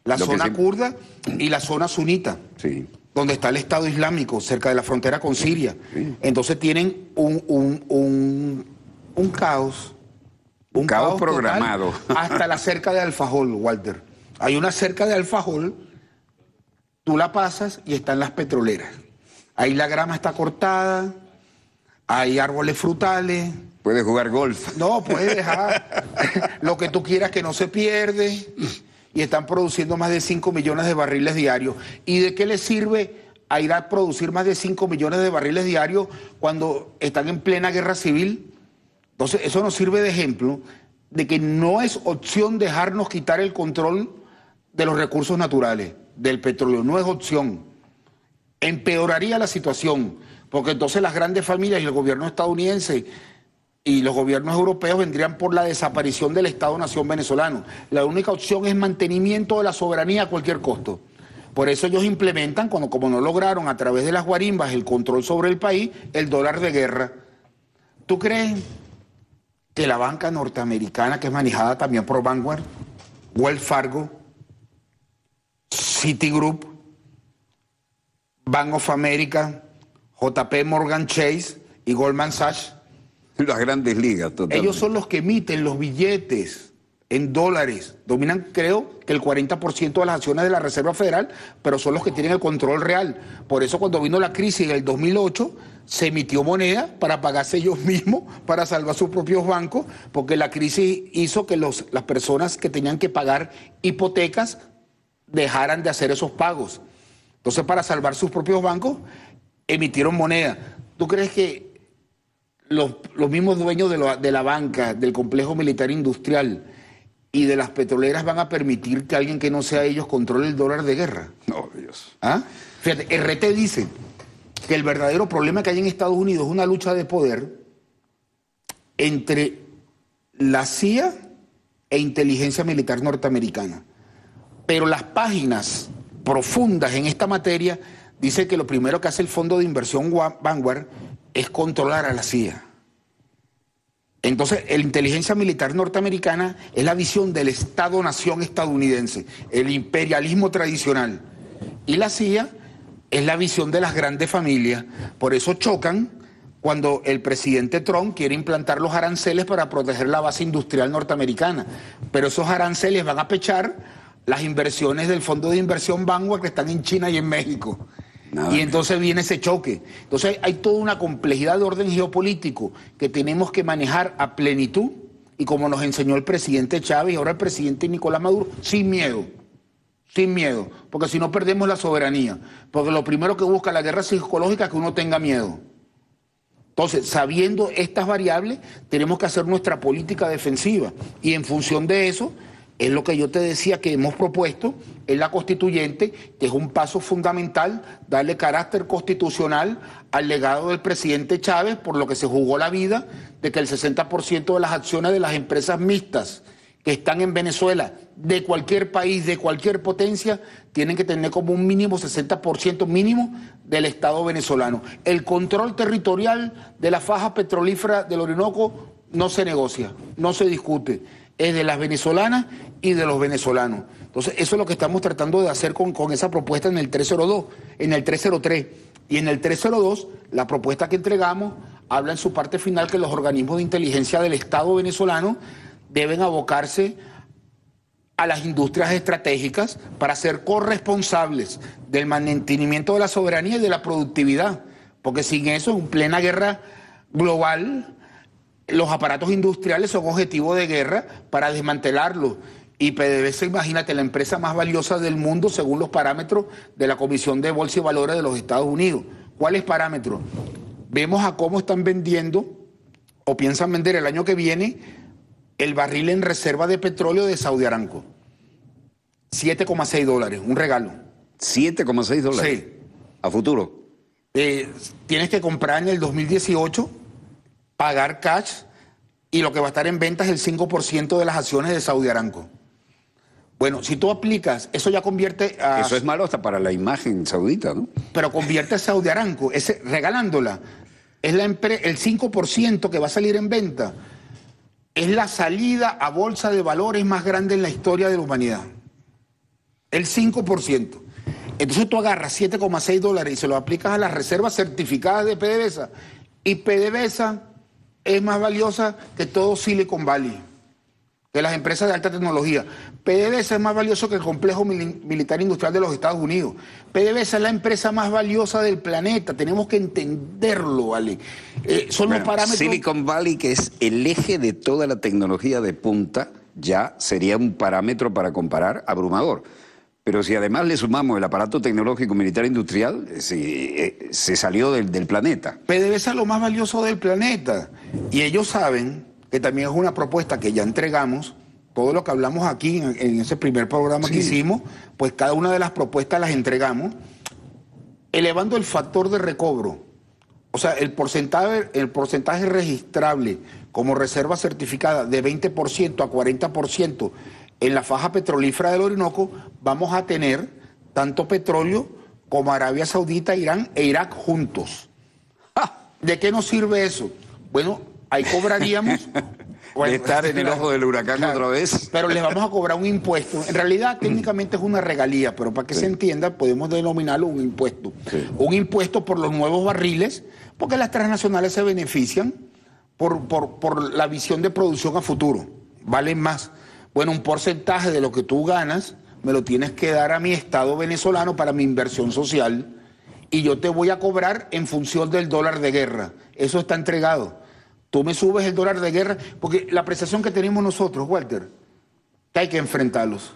Speaker 2: La
Speaker 1: Lo que
Speaker 2: zona
Speaker 1: se-
Speaker 2: kurda y la zona sunita,
Speaker 1: Sí.
Speaker 2: donde está el Estado Islámico, cerca de la frontera con Siria.
Speaker 1: Sí.
Speaker 2: Entonces tienen un caos.
Speaker 1: Un caos
Speaker 2: total
Speaker 1: programado.
Speaker 2: hasta la cerca de Al-Fajol, Walter. Hay una cerca de Al-Fajol, tú la pasas y están las petroleras. Ahí la grama está cortada, hay árboles frutales.
Speaker 1: Puedes jugar golf.
Speaker 2: No, puedes dejar lo que tú quieras que no se pierde. Y están produciendo más de 5 millones de barriles diarios. ¿Y de qué les sirve a ir a producir más de 5 millones de barriles diarios cuando están en plena guerra civil? Entonces, eso nos sirve de ejemplo de que no es opción dejarnos quitar el control de los recursos naturales, del petróleo. No es opción. Empeoraría la situación, porque entonces las grandes familias y el gobierno estadounidense y los gobiernos europeos vendrían por la desaparición del Estado-Nación venezolano. La única opción es mantenimiento de la soberanía a cualquier costo. Por eso ellos implementan, como no lograron a través de las guarimbas el control sobre el país, el dólar de guerra. ¿Tú crees que la banca norteamericana, que es manejada también por Vanguard, Wells Fargo, Citigroup, Bank of America, JP Morgan Chase y Goldman Sachs,
Speaker 1: Las grandes ligas, totalmente.
Speaker 2: ellos son los que emiten los billetes en dólares? Dominan, creo, que el 40% de las acciones de la Reserva Federal, pero son los que tienen el control real. Por eso cuando vino la crisis en el 2008, se emitió moneda para pagarse ellos mismos, para salvar sus propios bancos, porque la crisis hizo que las personas que tenían que pagar hipotecas dejaran de hacer esos pagos. Entonces, para salvar sus propios bancos, emitieron moneda. ¿Tú crees que los mismos dueños de la banca, del complejo militar industrial y de las petroleras van a permitir que alguien que no sea ellos controle el dólar de guerra?
Speaker 1: No, Dios.
Speaker 2: ¿Ah? Fíjate, RT dice que el verdadero problema que hay en Estados Unidos es una lucha de poder entre la CIA e inteligencia militar norteamericana. Pero las páginas profundas en esta materia dicen que lo primero que hace el fondo de inversión Vanguard es controlar a la CIA. Entonces, la inteligencia militar norteamericana es la visión del Estado-Nación estadounidense, el imperialismo tradicional. Y la CIA es la visión de las grandes familias. Por eso chocan cuando el presidente Trump quiere implantar los aranceles para proteger la base industrial norteamericana. Pero esos aranceles van a pechar las inversiones del fondo de inversión Vanguard que están en China y en México.
Speaker 1: Nada.
Speaker 2: Y entonces viene ese choque. Entonces hay toda una complejidad de orden geopolítico que tenemos que manejar a plenitud y como nos enseñó el presidente Chávez y ahora el presidente Nicolás Maduro, sin miedo, porque si no perdemos la soberanía. Porque lo primero que busca la guerra psicológica es que uno tenga miedo. Entonces, sabiendo estas variables, tenemos que hacer nuestra política defensiva y en función de eso es lo que yo te decía que hemos propuesto en la constituyente, que es un paso fundamental, darle carácter constitucional al legado del presidente Chávez, por lo que se jugó la vida de que el 60% de las acciones de las empresas mixtas que están en Venezuela, de cualquier país, de cualquier potencia, tienen que tener como un mínimo 60% mínimo del Estado venezolano. El control territorial de la faja petrolífera del Orinoco no se negocia, no se discute. Es de las venezolanas y de los venezolanos. Entonces, eso es lo que estamos tratando de hacer con esa propuesta en el 302, en el 303. Y en el 302, la propuesta que entregamos habla en su parte final que los organismos de inteligencia del Estado venezolano deben abocarse a las industrias estratégicas para ser corresponsables del mantenimiento de la soberanía y de la productividad. porque sin eso, en plena guerra global, los aparatos industriales son objetivo de guerra para desmantelarlos. Y PDVSA, imagínate, la empresa más valiosa del mundo según los parámetros de la Comisión de Bolsa y Valores de los Estados Unidos. ¿Cuáles parámetros? Vemos a cómo están vendiendo o piensan vender el año que viene el barril en reserva de petróleo de Saudi Aramco. $7,6, un regalo.
Speaker 1: $7,6.
Speaker 2: Sí.
Speaker 1: ¿A futuro?
Speaker 2: Tienes que comprar en el 2018, pagar cash, y lo que va a estar en venta es el 5% de las acciones de Saudi Aramco. Bueno, si tú aplicas, eso ya convierte a...
Speaker 1: Eso es malo hasta para la imagen saudita, ¿no?
Speaker 2: Pero convierte a Saudi Aramco, regalándola. Es el 5% que va a salir en venta. Es la salida a bolsa de valores más grande en la historia de la humanidad. El 5%. Entonces tú agarras $7,6 y se lo aplicas a las reservas certificadas de PDVSA. Y PDVSA es más valiosa que todo Silicon Valley, que las empresas de alta tecnología. PDVSA es más valioso que el complejo militar industrial de los Estados Unidos. PDVSA es la empresa más valiosa del planeta. Tenemos que entenderlo, ¿vale? Son los parámetros...
Speaker 1: Silicon Valley, que es el eje de toda la tecnología de punta, ya sería un parámetro para comparar abrumador. Pero si además le sumamos el aparato tecnológico militar industrial, se salió del planeta.
Speaker 2: PDVSA es lo más valioso del planeta. Y ellos saben que también es una propuesta que ya entregamos, todo lo que hablamos aquí en ese primer programa que hicimos, pues cada una de las propuestas las entregamos, elevando el factor de recobro. O sea, el porcentaje registrable como reserva certificada de 20% a 40%, en la faja petrolífera del Orinoco, vamos a tener tanto petróleo como Arabia Saudita, Irán e Irak juntos. ¿De qué nos sirve eso? Bueno, ahí cobraríamos...
Speaker 1: Bueno, estar en el ojo del huracán otra vez.
Speaker 2: Pero les vamos a cobrar un impuesto. En realidad, técnicamente es una regalía, pero para que se entienda, podemos denominarlo un impuesto. Un impuesto por los nuevos barriles, porque las transnacionales se benefician por la visión de producción a futuro. Valen más. Bueno, un porcentaje de lo que tú ganas me lo tienes que dar a mi Estado venezolano para mi inversión social y yo te voy a cobrar en función del dólar de guerra. Eso está entregado. Tú me subes el dólar de guerra, porque la apreciación que tenemos nosotros, Walter, que hay que enfrentarlos.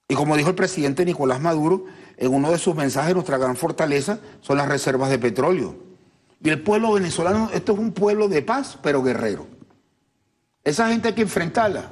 Speaker 2: Y como dijo el presidente Nicolás Maduro, en uno de sus mensajes, nuestra gran fortaleza son las reservas de petróleo. Y el pueblo venezolano, esto es un pueblo de paz, pero guerrero. Esa gente hay que enfrentarla.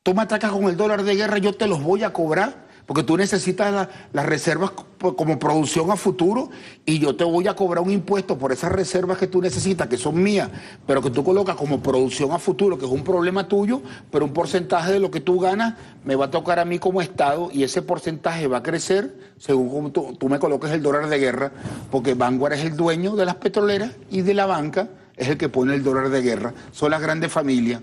Speaker 2: Tú me atacas con el dólar de guerra, yo te los voy a cobrar, porque tú necesitas las reservas como producción a futuro y yo te voy a cobrar un impuesto por esas reservas que tú necesitas, que son mías, pero que tú colocas como producción a futuro, que es un problema tuyo, pero un porcentaje de lo que tú ganas me va a tocar a mí como Estado y ese porcentaje va a crecer según como tú me coloques el dólar de guerra, porque Vanguard es el dueño de las petroleras y de la banca es el que pone el dólar de guerra. Son las grandes familias.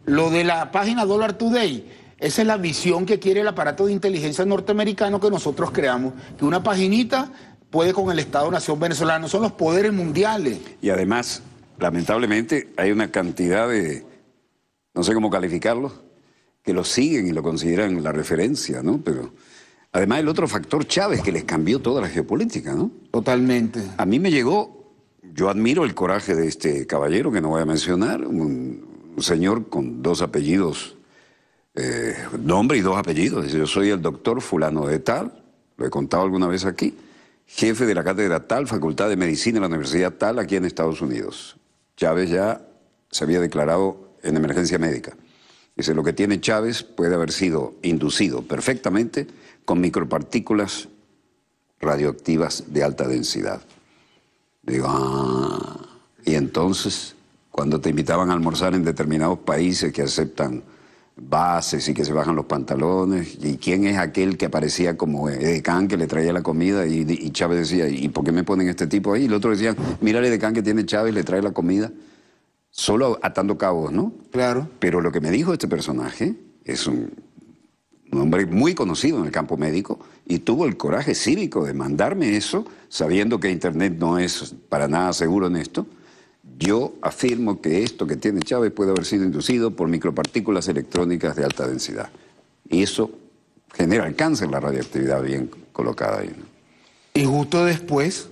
Speaker 2: Lo de la página Dollar Today, esa es la visión que quiere el aparato de inteligencia norteamericano que nosotros creamos, que una paginita puede con el Estado-Nación venezolano, son los poderes mundiales.
Speaker 1: Y además, lamentablemente, hay una cantidad de, no sé cómo calificarlos, que lo siguen y lo consideran la referencia, ¿no? Pero además el otro factor Chávez que les cambió toda la geopolítica, ¿no?
Speaker 2: Totalmente.
Speaker 1: A mí me llegó, yo admiro el coraje de este caballero que no voy a mencionar, un señor con dos apellidos, nombre y dos apellidos. Yo soy el doctor fulano de tal, lo he contado alguna vez aquí, jefe de la cátedra tal, Facultad de Medicina de la Universidad tal, aquí en Estados Unidos. Chávez ya se había declarado en emergencia médica. Dice, lo que tiene Chávez puede haber sido inducido perfectamente con micropartículas radioactivas de alta densidad. Digo, y entonces, cuando te invitaban a almorzar en determinados países que aceptan bases y que se bajan los pantalones, y quién es aquel que aparecía como edecán que le traía la comida, y Chávez decía, ¿y por qué me ponen este tipo ahí? Y el otro decía, mira el edecán que tiene Chávez, le trae la comida, solo atando cabos, ¿no?
Speaker 2: Claro.
Speaker 1: Pero lo que me dijo este personaje es un hombre muy conocido en el campo médico y tuvo el coraje cívico de mandarme eso, sabiendo que Internet no es para nada seguro en esto. Yo afirmo que esto que tiene Chávez puede haber sido inducido por micropartículas electrónicas de alta densidad. Y eso genera el cáncer, la radioactividad bien colocada ahí, ¿no?
Speaker 2: Y justo después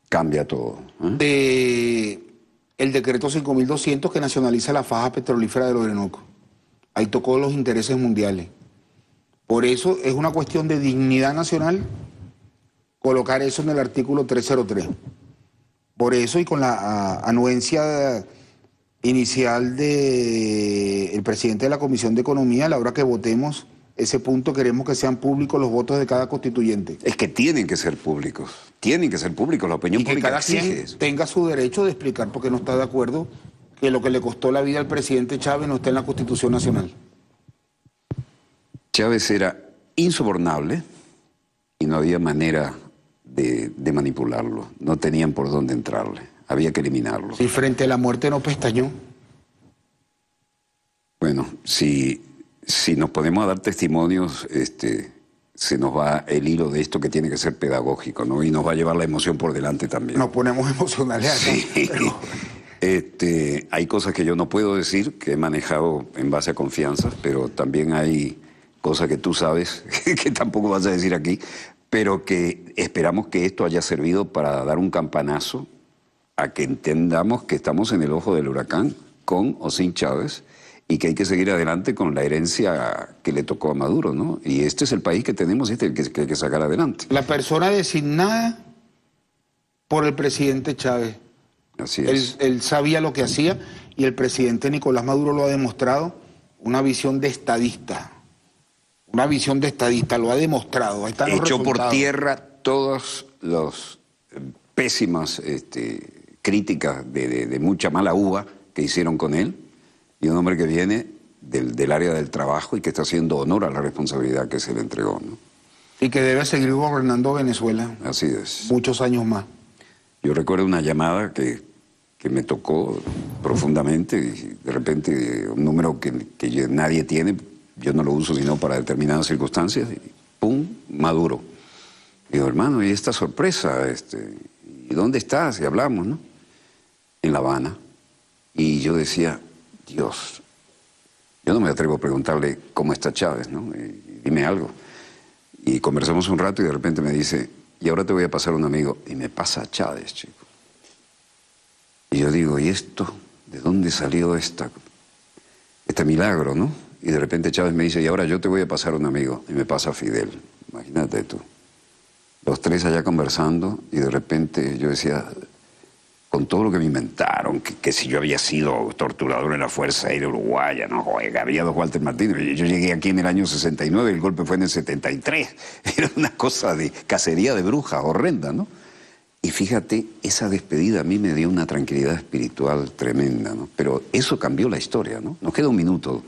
Speaker 1: Cambia todo.
Speaker 2: de el decreto 5200 que nacionaliza la faja petrolífera del Orinoco. Ahí tocó los intereses mundiales. Por eso es una cuestión de dignidad nacional colocar eso en el artículo 303. Por eso, y con la anuencia inicial del presidente de la Comisión de Economía, a la hora que votemos ese punto, queremos que sean públicos los votos de cada constituyente.
Speaker 1: Es que tienen que ser públicos. Tienen que ser públicos. La opinión
Speaker 2: Y que
Speaker 1: pública
Speaker 2: cada
Speaker 1: exige
Speaker 2: quien
Speaker 1: eso.
Speaker 2: tenga su derecho de explicar por qué no está de acuerdo que lo que le costó la vida al presidente Chávez no esté en la Constitución Nacional.
Speaker 1: Chávez era insobornable y no había manera de manipularlo. No tenían por dónde entrarle. Había que eliminarlo.
Speaker 2: Y frente a la muerte no pestañó.
Speaker 1: Bueno, si nos ponemos a dar testimonios, se nos va el hilo de esto que tiene que ser pedagógico, ¿no? Y nos va a llevar la emoción por delante también.
Speaker 2: Nos ponemos emocionales acá.
Speaker 1: Sí.
Speaker 2: Pero
Speaker 1: Hay cosas que yo no puedo decir, que he manejado en base a confianza, pero también hay cosas que tú sabes, que tampoco vas a decir aquí, pero que esperamos que esto haya servido para dar un campanazo a que entendamos que estamos en el ojo del huracán, con o sin Chávez, y que hay que seguir adelante con la herencia que le tocó a Maduro, ¿no? Y este es el país que tenemos, y este es el que hay que sacar adelante.
Speaker 2: la persona designada por el presidente Chávez.
Speaker 1: Así es.
Speaker 2: Él sabía lo que hacía y el presidente Nicolás Maduro lo ha demostrado, una visión de estadista. Una visión de estadista, lo ha demostrado. Ahí están los
Speaker 1: Echó por
Speaker 2: resultados.
Speaker 1: tierra todas las pésimas críticas de mucha mala uva que hicieron con él, y un hombre que viene del área del trabajo y que está haciendo honor a la responsabilidad que se le entregó, ¿no?
Speaker 2: Y que debe seguir gobernando Venezuela
Speaker 1: Así es.
Speaker 2: muchos años más.
Speaker 1: Yo recuerdo una llamada que me tocó profundamente, y de repente un número que nadie tiene, yo no lo uso sino para determinadas circunstancias, y ¡pum! Maduro. Digo, hermano, ¿y esta sorpresa? ¿Y dónde estás? Y hablamos, ¿no? En La Habana. Y yo decía, Dios, yo no me atrevo a preguntarle cómo está Chávez, ¿no? Y dime algo. Y conversamos un rato y de repente me dice, y ahora te voy a pasar un amigo. Y me pasa a Chávez, chico. Y yo digo, ¿y esto? ¿De dónde salió este milagro, no? Y de repente Chávez me dice, y ahora yo te voy a pasar un amigo. Y me pasa a Fidel. Imagínate tú. Los tres allá conversando, y de repente yo decía, con todo lo que me inventaron, que si yo había sido torturador en la Fuerza Aérea Uruguaya, no, joder, había dos Walter Martínez. Yo llegué aquí en el año 69, el golpe fue en el 73. Era una cosa de cacería de brujas horrenda, ¿no? Y fíjate, esa despedida a mí me dio una tranquilidad espiritual tremenda, ¿no? Pero eso cambió la historia, ¿no? Nos queda un minuto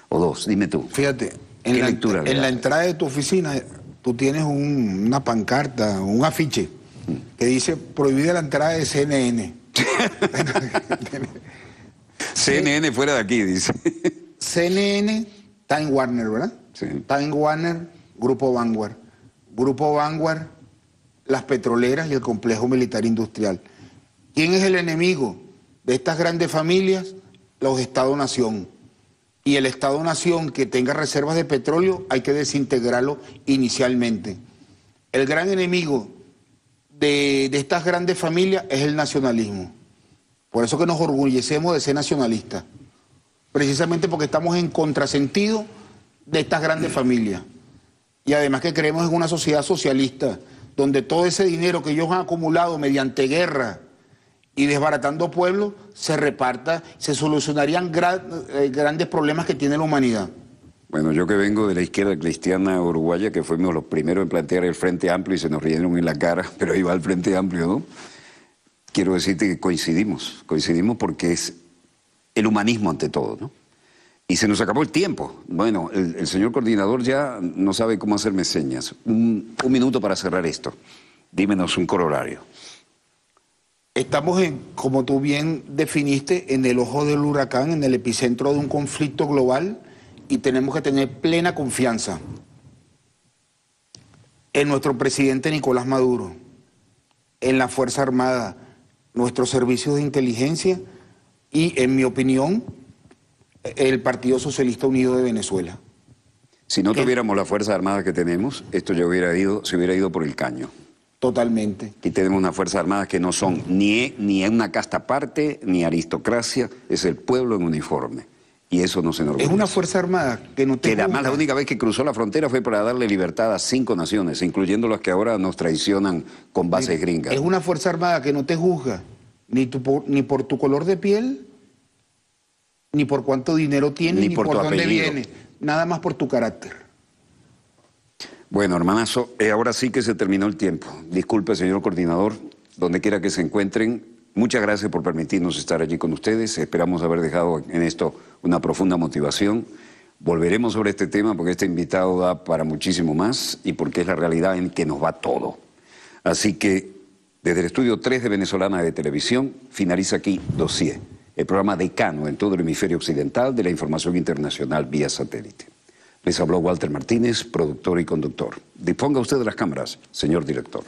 Speaker 1: o dos, dime tú.
Speaker 2: Fíjate,
Speaker 1: ¿Qué lectura le
Speaker 2: en la
Speaker 1: das?
Speaker 2: entrada de tu oficina tú tienes una pancarta, un afiche que dice prohibida la entrada de CNN.
Speaker 1: CNN fuera de aquí, dice.
Speaker 2: CNN, Time Warner, ¿verdad?
Speaker 1: Sí.
Speaker 2: Time Warner, Grupo Vanguard. Grupo Vanguard, las petroleras y el complejo militar industrial. ¿Quién es el enemigo de estas grandes familias? Los Estado-Nación. Y el Estado-Nación que tenga reservas de petróleo hay que desintegrarlo inicialmente. El gran enemigo de estas grandes familias es el nacionalismo. Por eso que nos orgullecemos de ser nacionalistas. Precisamente porque estamos en contrasentido de estas grandes familias. Y además que creemos en una sociedad socialista, donde todo ese dinero que ellos han acumulado mediante guerra y desbaratando pueblos, se reparta, se solucionarían grandes problemas que tiene la humanidad.
Speaker 1: Bueno, yo que vengo de la izquierda cristiana uruguaya, que fuimos los primeros en plantear el Frente Amplio y se nos rieron en la cara, pero ahí va el Frente Amplio, ¿no? Quiero decirte que coincidimos porque es el humanismo ante todo, ¿no? Y se nos acabó el tiempo. Bueno, el señor coordinador ya no sabe cómo hacerme señas. Un minuto para cerrar esto. Dímenos un corolario.
Speaker 2: Estamos, como tú bien definiste, en el ojo del huracán, en el epicentro de un conflicto global, y tenemos que tener plena confianza en nuestro presidente Nicolás Maduro, en la Fuerza Armada, nuestros servicios de inteligencia y, en mi opinión, el Partido Socialista Unido de Venezuela.
Speaker 1: Si no tuviéramos la Fuerza Armada que tenemos, esto ya se hubiera ido por el caño.
Speaker 2: Totalmente.
Speaker 1: Aquí tenemos unas Fuerzas Armadas que no son ni una casta aparte, ni aristocracia, es el pueblo en uniforme. Y eso no se enorgullece.
Speaker 2: Es una Fuerza Armada que no te
Speaker 1: Que además
Speaker 2: juzga.
Speaker 1: la única vez que cruzó la frontera fue para darle libertad a 5 naciones, incluyendo las que ahora nos traicionan con bases gringas.
Speaker 2: Es una Fuerza Armada que no te juzga, ni por tu color de piel, ni por cuánto dinero tienes, ni por
Speaker 1: tu
Speaker 2: dónde
Speaker 1: apellido.
Speaker 2: vienes. Nada más por tu carácter.
Speaker 1: Bueno, hermanazo, ahora sí que se terminó el tiempo. Disculpe, señor coordinador, donde quiera que se encuentren. Muchas gracias por permitirnos estar allí con ustedes. Esperamos haber dejado en esto una profunda motivación. Volveremos sobre este tema porque este invitado da para muchísimo más y porque es la realidad en que nos va todo. Así que, desde el estudio 3 de Venezolana de Televisión, finaliza aquí Dossier, el programa decano en todo el hemisferio occidental de la información internacional vía satélite. Les habló Walter Martínez, productor y conductor. Disponga usted de las cámaras, señor director.